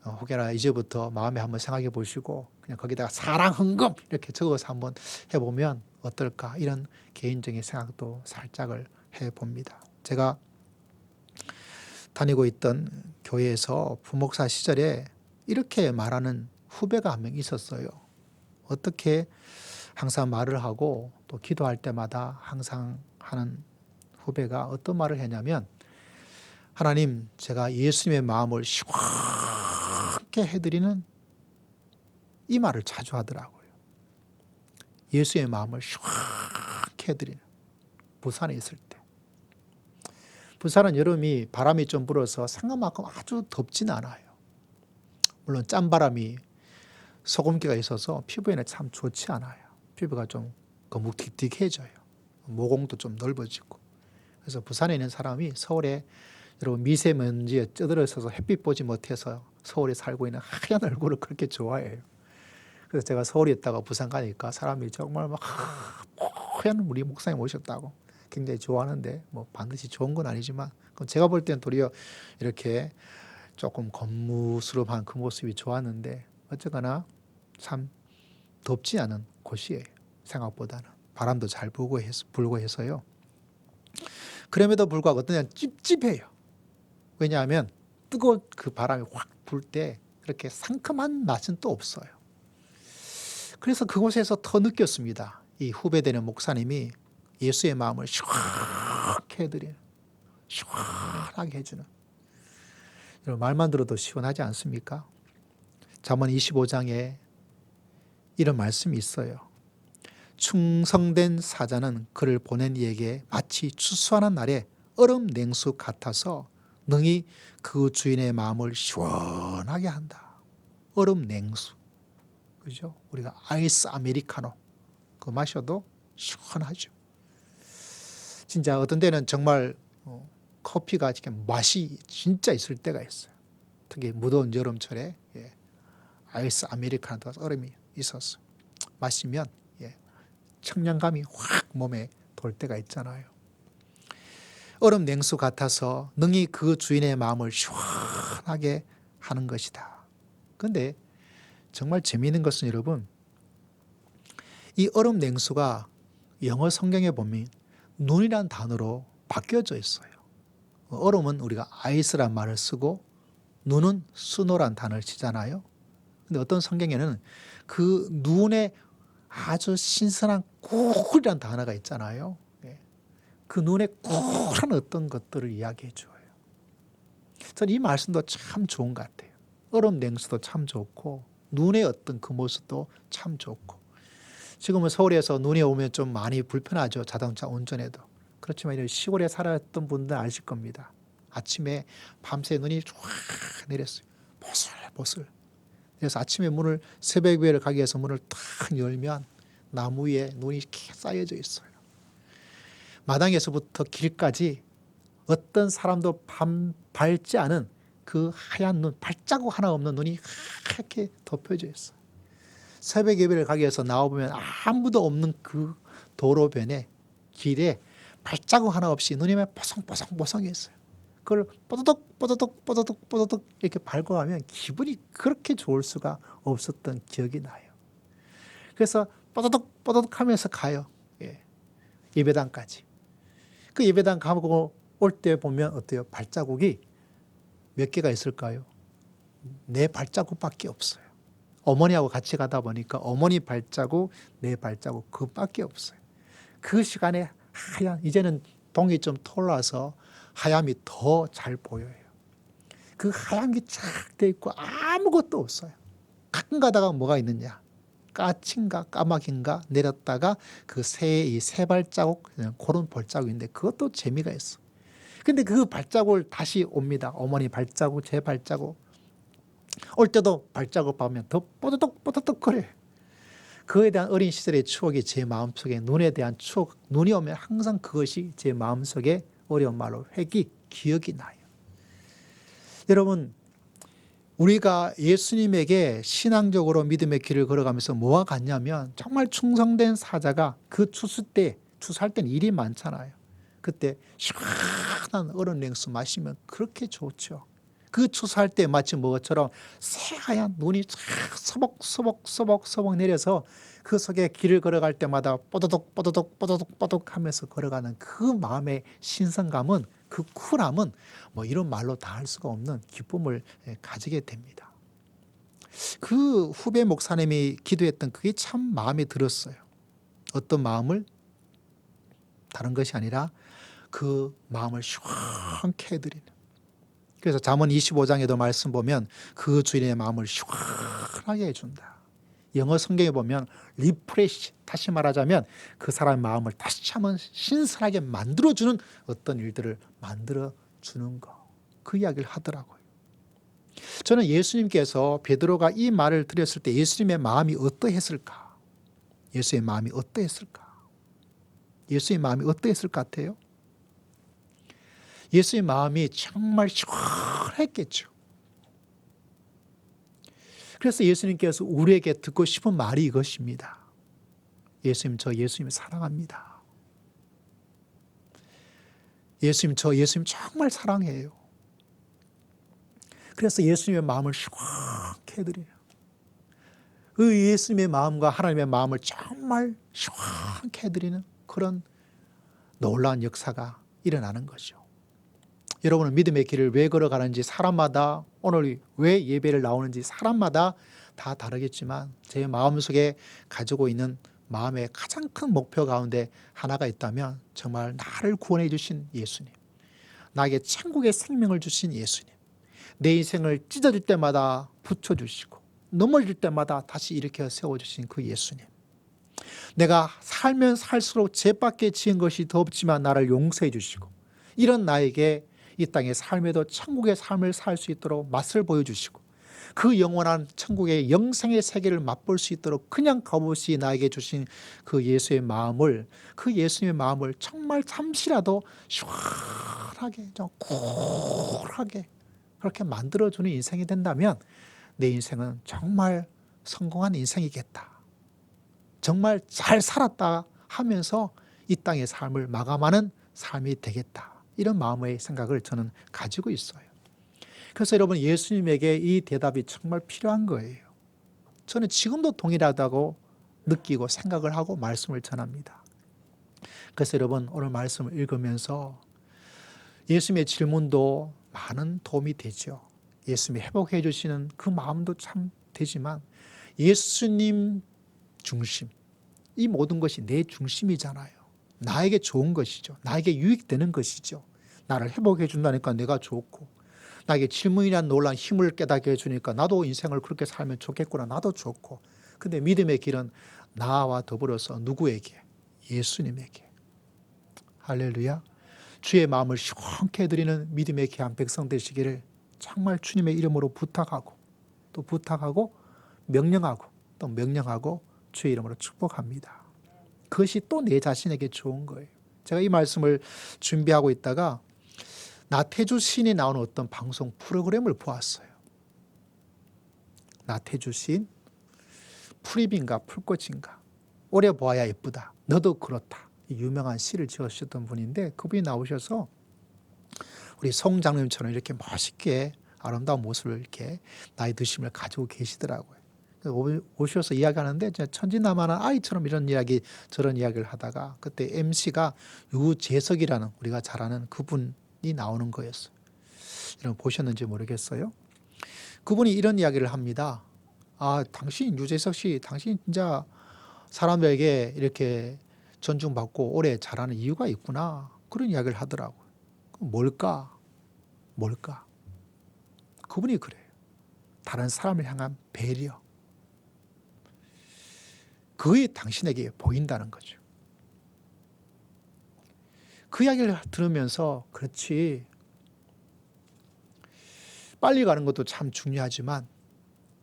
혹여나 이제부터 마음에 한번 생각해 보시고 그냥 거기다가 사랑헌금 이렇게 적어서 한번 해보면 어떨까 이런 개인적인 생각도 살짝을 해봅니다. 제가 다니고 있던 교회에서 부목사 시절에 이렇게 말하는 후배가 한 명 있었어요. 어떻게 항상 말을 하고 또 기도할 때마다 항상 하는 후배가 어떤 말을 했냐면 하나님 제가 예수님의 마음을 시원하게 해드리는 이 말을 자주 하더라고요. 예수의 마음을 시원하게 해드리는 부산에 있을 때. 부산은 여름이 바람이 좀 불어서 상관만큼 아주 덥지는 않아요. 물론 짠바람이 소금기가 있어서 피부에는 참 좋지 않아요. 피부가 좀 거묵틱틱해져요. 모공도 좀 넓어지고. 그래서 부산에 있는 사람이 서울에 여러분 미세먼지에 쪄들어서 햇빛 보지 못해서 서울에 살고 있는 하얀 얼굴을 그렇게 좋아해요. 그래서 제가 서울에 있다가 부산 가니까 사람이 정말 막 하얀 우리 목사님 오셨다고 굉장히 좋아하는데 뭐 반드시 좋은 건 아니지만 제가 볼 때는 도리어 이렇게 조금 겉무스름한 그 모습이 좋았는데 어쨌거나 참 덥지 않은 곳이에요. 생각보다는 바람도 잘 불고 해서요. 그럼에도 불구하고 어떠냐 찝찝해요. 왜냐하면 뜨거운 그 바람이 확 불 때 그렇게 상큼한 맛은 또 없어요. 그래서 그곳에서 더 느꼈습니다. 이 후배되는 목사님이 예수의 마음을 시원하게 해드리는 시원하게 해주는 여러분 말만 들어도 시원하지 않습니까? 잠언 25장에 이런 말씀이 있어요. 충성된 사자는 그를 보낸 이에게 마치 추수하는 날에 얼음 냉수 같아서 능히 그 주인의 마음을 시원하게 한다. 얼음 냉수. 그죠? 우리가 아이스 아메리카노 그거 마셔도 시원하죠. 진짜 어떤 때는 정말 커피가 맛이 진짜 있을 때가 있어요. 특히 무더운 여름철에 아이스 아메리카노 얼음이 있어서 마시면 청량감이 확 몸에 돌 때가 있잖아요. 얼음 냉수 같아서 능히 그 주인의 마음을 시원하게 하는 것이다. 그런데 정말 재미있는 것은 여러분 이 얼음 냉수가 영어 성경에 보면 눈이란 단어로 바뀌어져 있어요. 얼음은 우리가 아이스란 말을 쓰고 눈은 스노란 단어를 쓰잖아요. 근데 어떤 성경에는 그 눈에 아주 신선한 꿀이라는 단어가 있잖아요. 그 눈에 꿀한 어떤 것들을 이야기해 줘요. 저는 이 말씀도 참 좋은 것 같아요. 얼음 냉수도 참 좋고 눈의 어떤 그 모습도 참 좋고 지금은 서울에서 눈이 오면 좀 많이 불편하죠. 자동차 운전에도. 그렇지만 시골에 살았던 분들 아실 겁니다. 아침에 밤새 눈이 쫙 내렸어요. 보슬보슬. 그래서 아침에 새벽 예배를 가기 위해서 문을 탁 열면 나무 위에 눈이 이렇게 쌓여져 있어요. 마당에서부터 길까지 어떤 사람도 밟지 않은 그 하얀 눈, 발자국 하나 없는 눈이 하얗게 덮여져 있어요. 새벽 예배를 가기 위해서 나와보면 아무도 없는 그 도로변에 길에 발자국 하나 없이 눈이 뽀송뽀송뽀송했어요. 그걸 뽀드득 이렇게 밟아가면 기분이 그렇게 좋을 수가 없었던 기억이 나요. 그래서 뽀드득 하면서 가요. 예배당까지. 그 예배당 가고 올 때 보면 어때요? 발자국이 몇 개가 있을까요? 4발자국밖에 없어요. 어머니하고 같이 가다 보니까 어머니 발자국, 4발자국 그밖에 없어요. 그 시간에 이제는 동이 좀 털어서 하얀이 더 잘 보여요. 그 하얀 게 쫙 돼 있고 아무것도 없어요. 가끔 가다가 뭐가 있느냐? 까친가 까마귀인가 내렸다가 그 새 발자국 그런 발자국인데 그것도 재미가 있어. 근데 그 발자국을 다시 옵니다. 어머니 발자국, 제 발자국. 올 때도 발자국 보면 더 뽀드득 거려요. 그에 대한 어린 시절의 추억이 제 마음속에, 눈에 대한 추억, 눈이 오면 항상 그것이 제 마음속에 어려운 말로 기억이 나요. 여러분, 우리가 예수님에게 신앙적으로 믿음의 길을 걸어가면서 뭐가 같냐면 정말 충성된 사자가 그 추수할 때는 일이 많잖아요. 그때 시원한 얼음 냉수 마시면 그렇게 좋죠. 그 추수할 때 마치 뭐처럼 새하얀 눈이 서벅서벅 내려서 그 속에 길을 걸어갈 때마다 뽀도독 하면서 걸어가는 그 마음의 신선감은, 그 쿨함은 뭐 이런 말로 다 할 수가 없는 기쁨을 가지게 됩니다. 그 후배 목사님이 기도했던 그게 참 마음에 들었어요. 어떤 마음을? 다른 것이 아니라 그 마음을 시원케 해드리는. 그래서 잠언 25장에도 말씀 보면 그 주인의 마음을 시원하게 해준다. 영어 성경에 보면 리프레시, 다시 말하자면 그 사람의 마음을 다시 한번 신선하게 만들어주는 어떤 일들을 만들어주는 거. 그 이야기를 하더라고요. 저는 예수님께서 베드로가 이 말을 드렸을 때 예수님의 마음이 어떠했을까? 예수의 마음이 어떠했을까? 예수의 마음이 어떠했을 것 같아요? 예수의 마음이 정말 시원했겠죠. 그래서 예수님께서 우리에게 듣고 싶은 말이 이것입니다. 예수님, 저 예수님 사랑합니다. 예수님, 저 예수님 정말 사랑해요. 그래서 예수님의 마음을 시원케 해드려요. 그 예수님의 마음과 하나님의 마음을 정말 시원케 해드리는 그런 놀라운 역사가 일어나는 거죠. 여러분은 믿음의 길을 왜 걸어가는지 사람마다, 오늘 왜 예배를 나오는지 사람마다 다 다르겠지만 제 마음속에 가지고 있는 마음의 가장 큰 목표 가운데 하나가 있다면 정말 나를 구원해 주신 예수님, 나에게 천국의 생명을 주신 예수님, 내 인생을 찢어질 때마다 붙여주시고 넘어질 때마다 다시 일으켜 세워주신 그 예수님, 내가 살면 살수록 죄밖에 지은 것이 더 없지만 나를 용서해 주시고 이런 나에게 이 땅의 삶에도 천국의 삶을 살 수 있도록 맛을 보여주시고 그 영원한 천국의 영생의 세계를 맛볼 수 있도록 그냥 값없이 나에게 주신 그 예수의 마음을, 그 예수님의 마음을 정말 잠시라도 시원하게, 좀 쿨하게 그렇게 만들어주는 인생이 된다면 내 인생은 정말 성공한 인생이겠다. 정말 잘 살았다 하면서 이 땅의 삶을 마감하는 삶이 되겠다. 이런 마음의 생각을 저는 가지고 있어요. 그래서 여러분, 예수님에게 이 대답이 정말 필요한 거예요. 저는 지금도 동일하다고 느끼고 생각을 하고 말씀을 전합니다. 그래서 여러분, 오늘 말씀을 읽으면서 예수님의 질문도 많은 도움이 되죠. 예수님이 회복해 주시는 그 마음도 참 되지만 예수님 중심, 이 모든 것이 내 중심이잖아요. 나에게 좋은 것이죠. 나에게 유익되는 것이죠. 나를 회복해 준다니까 내가 좋고, 나에게 질문이란 놀라운 힘을 깨닫게 해주니까 나도 인생을 그렇게 살면 좋겠구나, 나도 좋고. 근데 믿음의 길은 나와 더불어서 누구에게? 예수님에게. 할렐루야. 주의 마음을 시원케 해드리는 믿음의 귀한 백성 되시기를 정말 주님의 이름으로 부탁하고 또 부탁하고 명령하고 또 명령하고 주의 이름으로 축복합니다. 그것이 또 내 자신에게 좋은 거예요. 제가 이 말씀을 준비하고 있다가 나태주 시인이 나오는 어떤 방송 프로그램을 보았어요. 나태주 시인, 풀잎인가 풀꽃인가, 오래 보아야 예쁘다, 너도 그렇다, 유명한 시를 지으셨던 분인데 그분이 나오셔서 우리 송 장로님처럼 이렇게 멋있게 아름다운 모습을 이렇게 나이 드심을 가지고 계시더라고요. 오셔서 이야기하는데 천진난만한 아이처럼 이런 이야기 저런 이야기를 하다가 그때 MC가 유재석이라는 우리가 잘 아는 그분이 나오는 거였어요. 여러분 보셨는지 모르겠어요. 그분이 이런 이야기를 합니다. 아, 당신 유재석 씨, 당신 진짜 사람들에게 이렇게 존중받고 오래 자라는 이유가 있구나. 그런 이야기를 하더라고요. 뭘까? 그분이 그래요. 다른 사람을 향한 배려. 그게 당신에게 보인다는 거죠. 그 이야기를 들으면서 그렇지, 빨리 가는 것도 참 중요하지만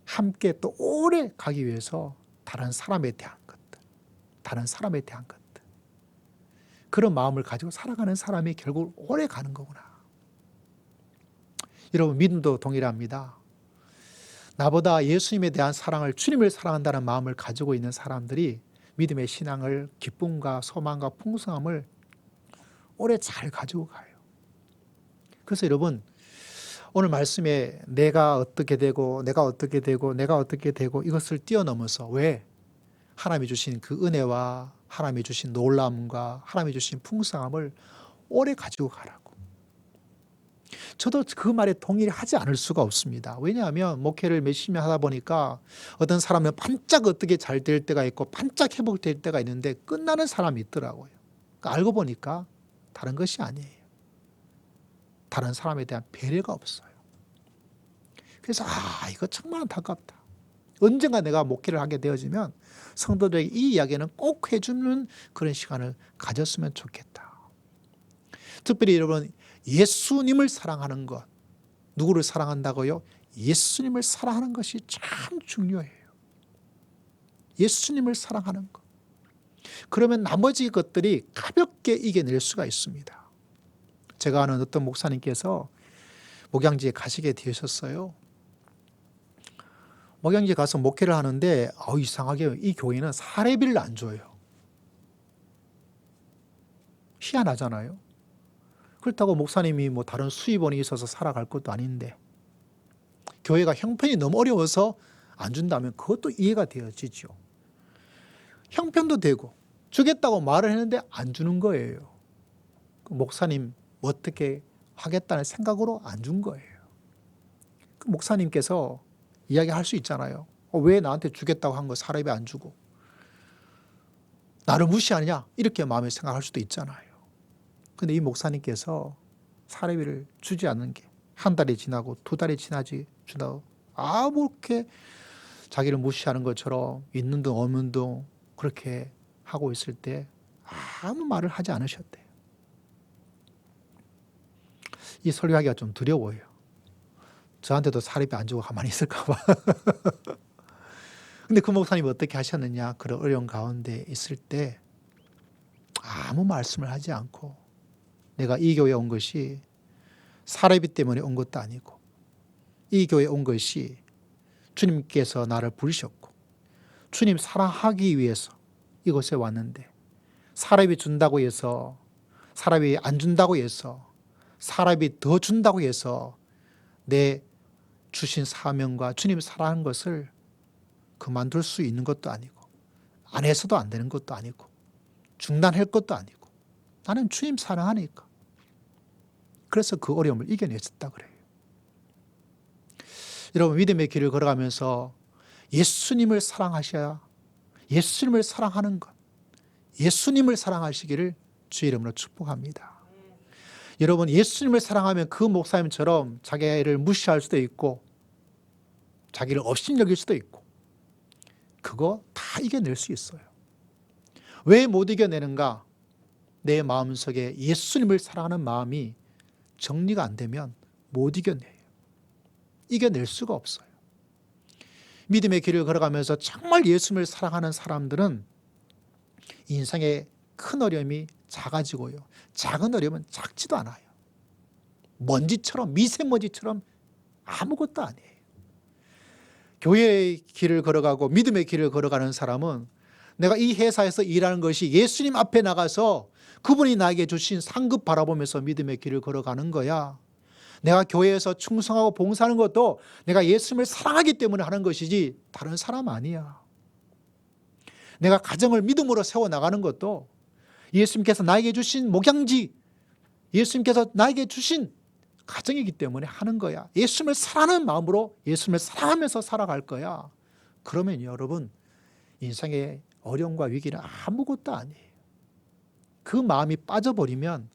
함께 또 오래 가기 위해서 다른 사람에 대한 것들, 다른 사람에 대한 것들. 그런 마음을 가지고 살아가는 사람이 결국 오래 가는 거구나. 여러분, 믿음도 동일합니다. 나보다 예수님에 대한 사랑을, 주님을 사랑한다는 마음을 가지고 있는 사람들이 믿음의 신앙을, 기쁨과 소망과 풍성함을 오래 잘 가지고 가요. 그래서 여러분, 오늘 말씀에 내가 어떻게 되고 내가 어떻게 되고 내가 어떻게 되고 이것을 뛰어넘어서 왜 하나님이 주신 그 은혜와 하나님이 주신 놀라움과 하나님이 주신 풍성함을 오래 가지고 가라고. 저도 그 말에 동의를 하지 않을 수가 없습니다. 왜냐하면 목회를 몇십 년 하다 보니까 어떤 사람은 반짝 어떻게 잘 될 때가 있고 반짝 회복될 때가 있는데 끝나는 사람이 있더라고요. 그러니까 알고 보니까 다른 것이 아니에요. 다른 사람에 대한 배려가 없어요. 그래서 이거 정말 안타깝다. 언젠가 내가 목회를 하게 되어지면 성도들에게 이 이야기는 꼭 해주는 그런 시간을 가졌으면 좋겠다. 특별히 여러분, 예수님을 사랑하는 것. 누구를 사랑한다고요? 예수님을 사랑하는 것이 참 중요해요. 예수님을 사랑하는 것. 그러면 나머지 것들이 가볍게 이겨낼 수가 있습니다. 제가 아는 어떤 목사님께서 목양지에 가시게 되셨어요. 목양지에 가서 목회를 하는데 이상하게 이 교회는 사례비를 안 줘요. 희한하잖아요. 그렇다고 목사님이 뭐 다른 수입원이 있어서 살아갈 것도 아닌데 교회가 형편이 너무 어려워서 안 준다면 그것도 이해가 되어지죠. 형편도 되고 주겠다고 말을 했는데 안 주는 거예요. 목사님 어떻게 하겠다는 생각으로 안 준 거예요. 그 목사님께서 이야기할 수 있잖아요. 왜 나한테 주겠다고 한 거 사례비 안 주고 나를 무시하느냐 이렇게 마음에 생각할 수도 있잖아요. 근데 이 목사님께서 사례비를 주지 않는 게 한 달이 지나고 두 달이 지나지 주다 이렇게 자기를 무시하는 것처럼 있는 둥 없는 둥 그렇게 하고 있을 때 아무 말을 하지 않으셨대요. 이 설교하기가 좀 두려워요. 저한테도 사례비 안 주고 가만히 있을까 봐. 근데 그 목사님이 어떻게 하셨느냐, 그런 어려운 가운데 있을 때 아무 말씀을 하지 않고 내가 이 교회에 온 것이 사례비 때문에 온 것도 아니고 이 교회에 온 것이 주님께서 나를 부르셨고 주님 사랑하기 위해서 이곳에 왔는데 사례비 준다고 해서 사례비 안 준다고 해서 사례비 더 준다고 해서 내 주신 사명과 주님 사랑하는 것을 그만둘 수 있는 것도 아니고 안 해서도 안 되는 것도 아니고 중단할 것도 아니고 나는 주님 사랑하니까 그래서 그 어려움을 이겨냈었다 그래요. 여러분, 믿음의 길을 걸어가면서 예수님을 사랑하셔야 예수님을 사랑하는 것, 예수님을 사랑하시기를 주의 이름으로 축복합니다. 여러분, 예수님을 사랑하면 그 목사님처럼 자기를 무시할 수도 있고 자기를 업신여길 수도 있고 그거 다 이겨낼 수 있어요. 왜 못 이겨내는가? 내 마음속에 예수님을 사랑하는 마음이 정리가 안 되면 못 이겨내요. 이겨낼 수가 없어요. 믿음의 길을 걸어가면서 정말 예수님을 사랑하는 사람들은 인생의 큰 어려움이 작아지고요. 작은 어려움은 작지도 않아요. 먼지처럼, 미세먼지처럼 아무것도 아니에요. 교회의 길을 걸어가고 믿음의 길을 걸어가는 사람은 내가 이 회사에서 일하는 것이 예수님 앞에 나가서 그분이 나에게 주신 상급 바라보면서 믿음의 길을 걸어가는 거야. 내가 교회에서 충성하고 봉사하는 것도 내가 예수님을 사랑하기 때문에 하는 것이지 다른 사람 아니야. 내가 가정을 믿음으로 세워나가는 것도 예수님께서 나에게 주신 목양지, 예수님께서 나에게 주신 가정이기 때문에 하는 거야. 예수님을 사랑하는 마음으로 예수님을 사랑하면서 살아갈 거야. 그러면 여러분, 인생의 어려움과 위기는 아무것도 아니에요. 그 마음이 빠져버리면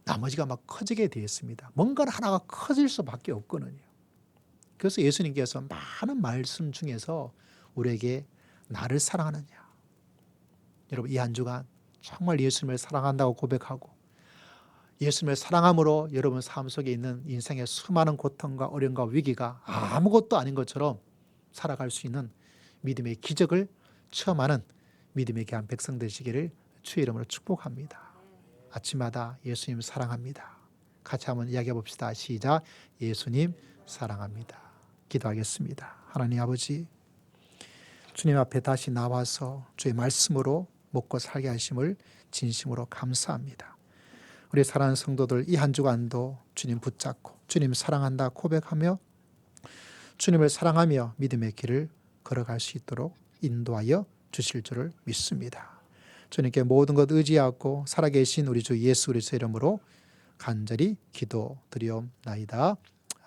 나머지가 막 커지게 되어 있습니다. 뭔가 하나가 커질 수밖에 없거든요. 그래서 예수님께서 많은 말씀 중에서 우리에게 나를 사랑하느냐. 여러분, 이 한 주간 정말 예수님을 사랑한다고 고백하고 예수님을 사랑함으로 여러분 삶 속에 있는 인생의 수많은 고통과 어려움과 위기가 아무것도 아닌 것처럼 살아갈 수 있는 믿음의 기적을 체험하는 믿음의 귀한 백성 되시기를 주의 이름으로 축복합니다. 아침마다 예수님 사랑합니다. 같이 한번 이야기해 봅시다. 시작. 예수님 사랑합니다. 기도하겠습니다. 하나님 아버지, 주님 앞에 다시 나와서 주의 말씀으로 먹고 살게 하심을 진심으로 감사합니다. 우리 사랑하는 성도들 이 한 주간도 주님 붙잡고 주님 사랑한다 고백하며 주님을 사랑하며 믿음의 길을 걸어갈 수 있도록 인도하여 주실 줄을 믿습니다. 주님께 모든 것 의지하고 살아계신 우리 주 예수 그리스도의 이름으로 간절히 기도드리옵나이다.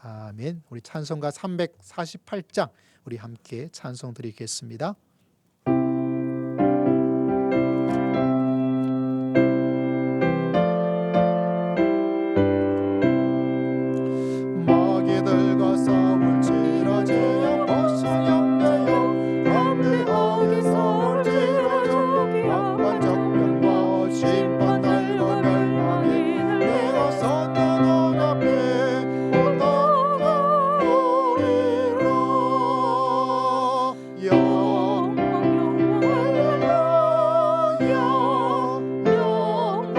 아멘. 우리 찬송가 348장 우리 함께 찬송 드리겠습니다. 마귀들과 싸울지라도 벗은 영대여 담대하게 싸울지라도 막판적병과 심판날과 멸망에 내가 섰는 넌 앞에 못당하오리라. 영광 할렐루야, 영광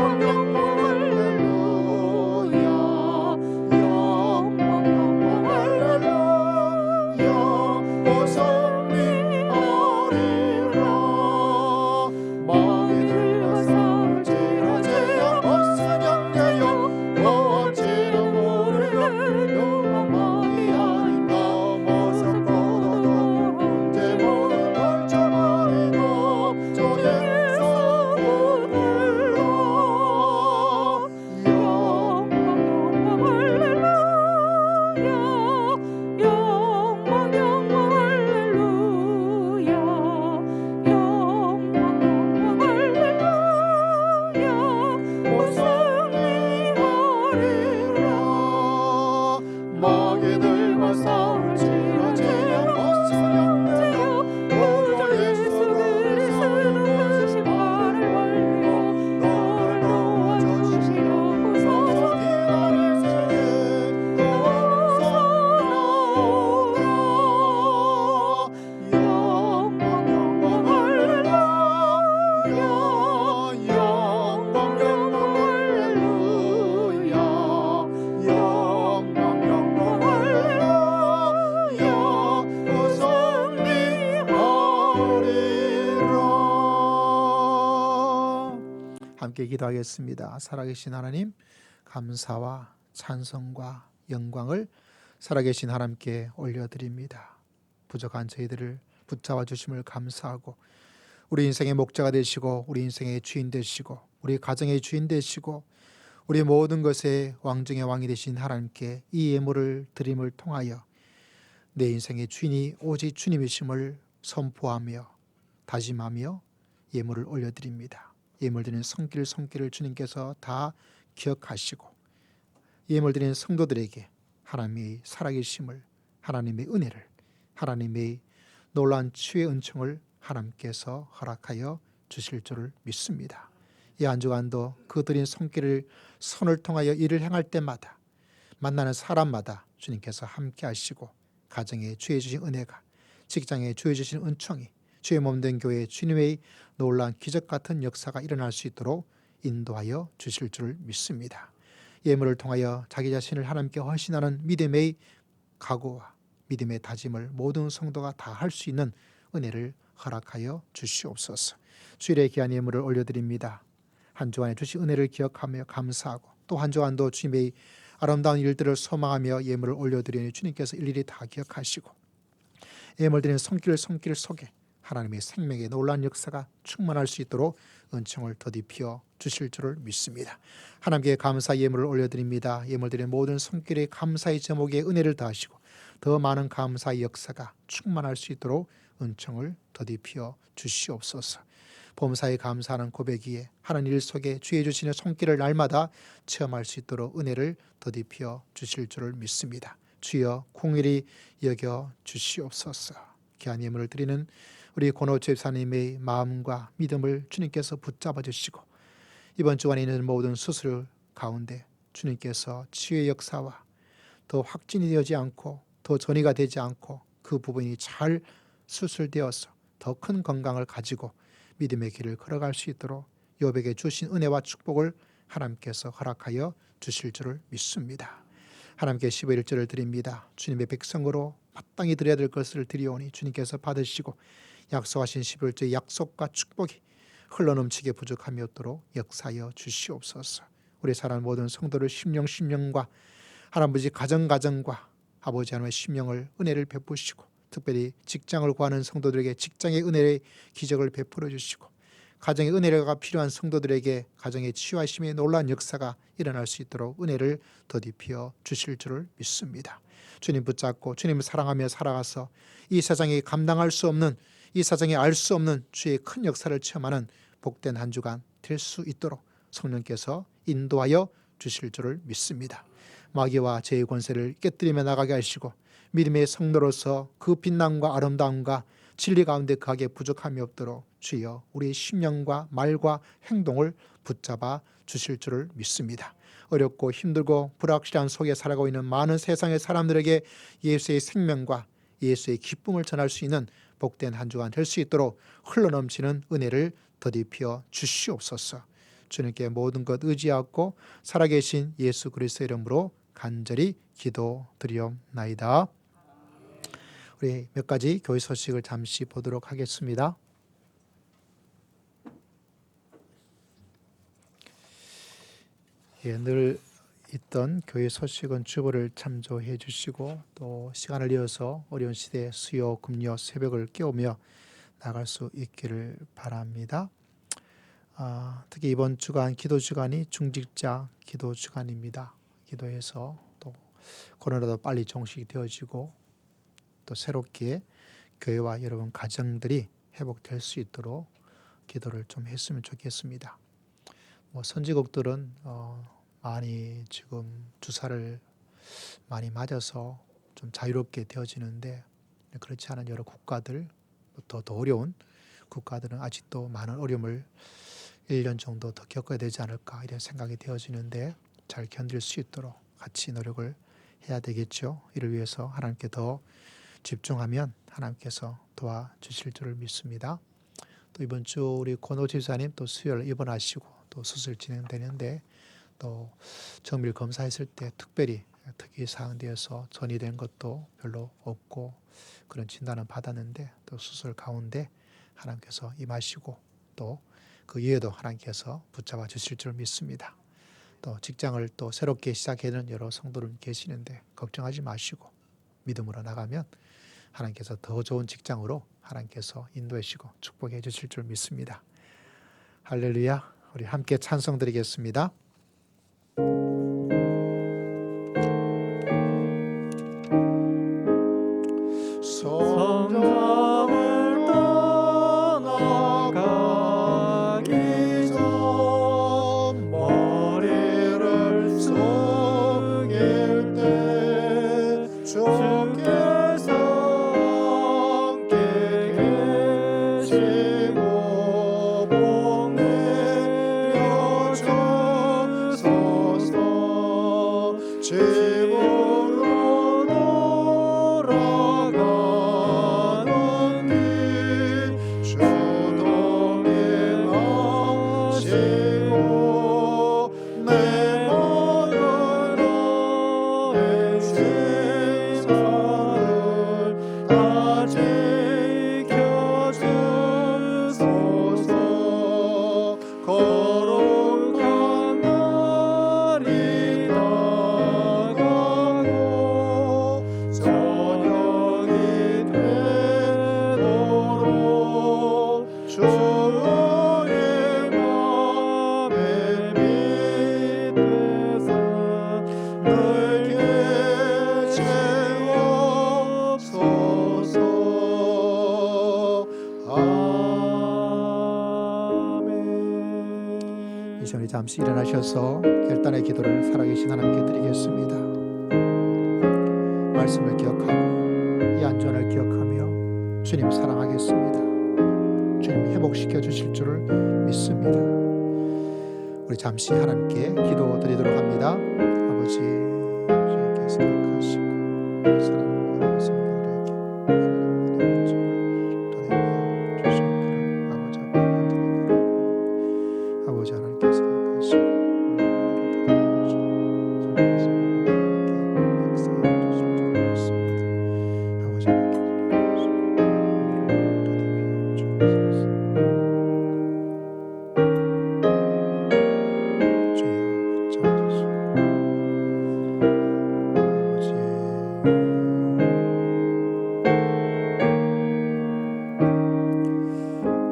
할렐루야, 영광 할렐루야, 오성리하리라. 마귀들과 싸울지라도 벗은 영대여 모함치는 모르는 욕망이 아닌 넘어서 뻗어도 문제 모두 덜쳐버리고 주의 손을 들어. 영광 할렐루야, 영광 할렐루야, 영광 할렐루야, 오승리하리라. 마귀들과 싸울지라도 벗은 영대여 오직 예수 그리스도의 뜻이 말을 걸며 너를 도와주시옵소서. 기다리시네 어서 나오라. 영광 할렐루야, 영광 할렐루야, 영광 할렐루야, 오승리하리라. 함께 기도하겠습니다. 살아계신 하나님, 감사와 찬송과 영광을 살아계신 하나님께 올려드립니다. 부족한 저희들을 붙잡아 주심을 감사하고 우리 인생의 목자가 되시고 우리 인생의 주인 되시고 우리 가정의 주인 되시고 우리 모든 것의 왕중의 왕이 되신 하나님께 이 예물을 드림을 통하여 내 인생의 주인이 오직 주님이심을 선포하며 다짐하며 예물을 올려드립니다. 예물 드리는 손길을 주님께서 다 기억하시고 예물 드리는 성도들에게 하나님의 살아계심을, 하나님의 은혜를, 하나님의 놀라운 치유의 은총을 하나님께서 허락하여 주실 줄을 믿습니다. 이 한 주간도 그 드린 손을 통하여 일을 행할 때마다 만나는 사람마다 주님께서 함께 하시고 가정에 주의 주신 은혜가, 직장에 주의 주신 은총이, 주의 몸된 교회에 주님의 놀라운 기적 같은 역사가 일어날 수 있도록 인도하여 주실 줄 믿습니다. 예물을 통하여 자기 자신을 하나님께 헌신하는 믿음의 각오와 믿음의 다짐을 모든 성도가 다 할 수 있는 은혜를 허락하여 주시옵소서. 주일의 귀한 예물을 올려드립니다. 한 주간에 주신 은혜를 기억하며 감사하고 또 한 주간도 주님의 아름다운 일들을 소망하며 예물을 올려드리니 주님께서 일일이 다 기억하시고 예물 드리는 손길 속에 하나님의 생명의 놀라운 역사가 충만할 수 있도록 은총을 더디피어 주실 줄을 믿습니다. 하나님께 감사 예물을 올려드립니다. 예물 드리는 모든 손길에 감사의 제목에 은혜를 더하시고 더 많은 감사의 역사가 충만할 수 있도록 은총을 더디피어 주시옵소서. 범사에 감사하는 고백 위에 하나님 일 속에 주의 주시는 손길을 날마다 체험할 수 있도록 은혜를 더디피어 주실 줄을 믿습니다. 주여 공일이 여겨 주시옵소서. 귀한 예물을 드리는 우리 권호 집사님의 마음과 믿음을 주님께서 붙잡아 주시고 이번 주간에 있는 모든 수술 가운데 주님께서 치유의 역사와 더 확진이 되지 않고 더 전이가 되지 않고 그 부분이 잘 수술되어서 더 큰 건강을 가지고 믿음의 길을 걸어갈 수 있도록 욥에게 주신 은혜와 축복을 하나님께서 허락하여 주실 줄을 믿습니다. 하나님께 11조를 드립니다. 주님의 백성으로 마땅히 드려야 될 것을 드리오니 주님께서 받으시고 약속하신 11조의 약속과 축복이 흘러넘치게 부족함이 없도록 역사하여 주시옵소서. 우리 사랑하는 모든 성도를 심령과 할아버지 가정과 아버지 하나님의 심령을 은혜를 베푸시고 특별히 직장을 구하는 성도들에게 직장의 은혜의 기적을 베풀어 주시고 가정의 은혜가 필요한 성도들에게 가정의 치유하심의 놀라운 역사가 일어날 수 있도록 은혜를 더디피어 주실 줄을 믿습니다. 주님 붙잡고 주님을 사랑하며 살아가서 이 세상에 감당할 수 없는 이 세상에 알 수 없는 주의 큰 역사를 체험하는 복된 한 주간 될 수 있도록 성령께서 인도하여 주실 줄을 믿습니다. 마귀와 죄의 권세를 깨뜨리며 나가게 하시고 믿음의 성도로서 그 빛남과 아름다움과 진리 가운데 거하게 부족함이 없도록 주여 우리의 심령과 말과 행동을 붙잡아 주실 줄을 믿습니다. 어렵고 힘들고 불확실한 속에 살아가고 있는 많은 세상의 사람들에게 예수의 생명과 예수의 기쁨을 전할 수 있는 복된 한 주간 될 수 있도록 흘러넘치는 은혜를 더디피어 주시옵소서. 주님께 모든 것 의지하고 살아계신 예수 그리스도의 이름으로 간절히 기도드리옵나이다. 우리 몇 가지 교회 소식을 잠시 보도록 하겠습니다. 늘 있던 교회 소식은 주보를 참조해 주시고 또 시간을 이어서 어려운 시대에 수요, 금요, 새벽을 깨우며 나갈 수 있기를 바랍니다. 특히 이번 주간 기도 주간이 중직자 기도 주간입니다. 기도해서 또 코로나도 빨리 종식이 되어지고 또 새롭게 교회와 여러분 가정들이 회복될 수 있도록 기도를 좀 했으면 좋겠습니다. 선지국들은 많이 지금 주사를 많이 맞아서 좀 자유롭게 되어지는데 그렇지 않은 여러 국가들 더 어려운 국가들은 아직도 많은 어려움을 1년 정도 더 겪어야 되지 않을까 이런 생각이 되어지는데 잘 견딜 수 있도록 같이 노력을 해야 되겠죠. 이를 위해서 하나님께 더 집중하면 하나님께서 도와주실 줄을 믿습니다. 또 이번 주 우리 권호 집사님 또 수혈 입원하시고 또 수술 진행되는데 또 정밀 검사했을 때 특별히 특이사항에 대해서 전이된 것도 별로 없고 그런 진단을 받았는데 또 수술 가운데 하나님께서 임하시고 또 그 이외에도 하나님께서 붙잡아 주실 줄 믿습니다. 또 직장을 또 새롭게 시작하는 여러 성도들 계시는데 걱정하지 마시고 믿음으로 나가면 하나님께서 더 좋은 직장으로 하나님께서 인도하시고 축복해 주실 줄 믿습니다. 할렐루야. 우리 함께 찬송 드리겠습니다. 성전을 떠나가기 전 머리를 숙일 때 주께서 함께 계시고 복 내려 주소서. 집으로 돌아가는 길 주동에 나시고 내 모든 나의 시선을 다 지켜주소서. 거룩한 날이 다가고 저녁이 되도록 주의 맘에 밑에서 늘게 채워소서. 아멘. 이제 우리 잠시 일어나셔서 결단의 기도를 살아계신 하나님께 드리겠습니다. 말씀을 기억하고 이 안전을 기억하며 주님 사랑하겠습니다. 주님 회복시켜 주실 줄을 믿습니다. 우리 잠시 하나님께 기도 드리도록 합니다. 아버지 주님께서 기억하시고 사랑하는 모든 성도들에게 하나님의 은총을 더내며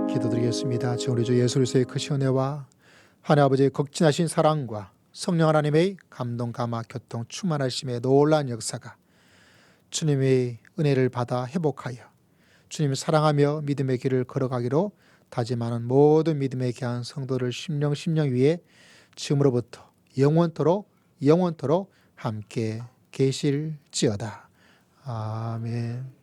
기도드리겠습니다. 지금 우리 주 예수 그리스도의 크신 은혜와 하나님 아버지의 극진하신 사랑과 성령 하나님의 감동, 감화, 교통, 충만하심의 놀라운 역사가 주님의 은혜를 받아 회복하여 주님을 사랑하며 믿음의 길을 걸어가기로 다짐하는 모든 믿음의 귀한 성도를 심령 위에 지금으로부터 영원토록 함께 계실지어다. 아멘.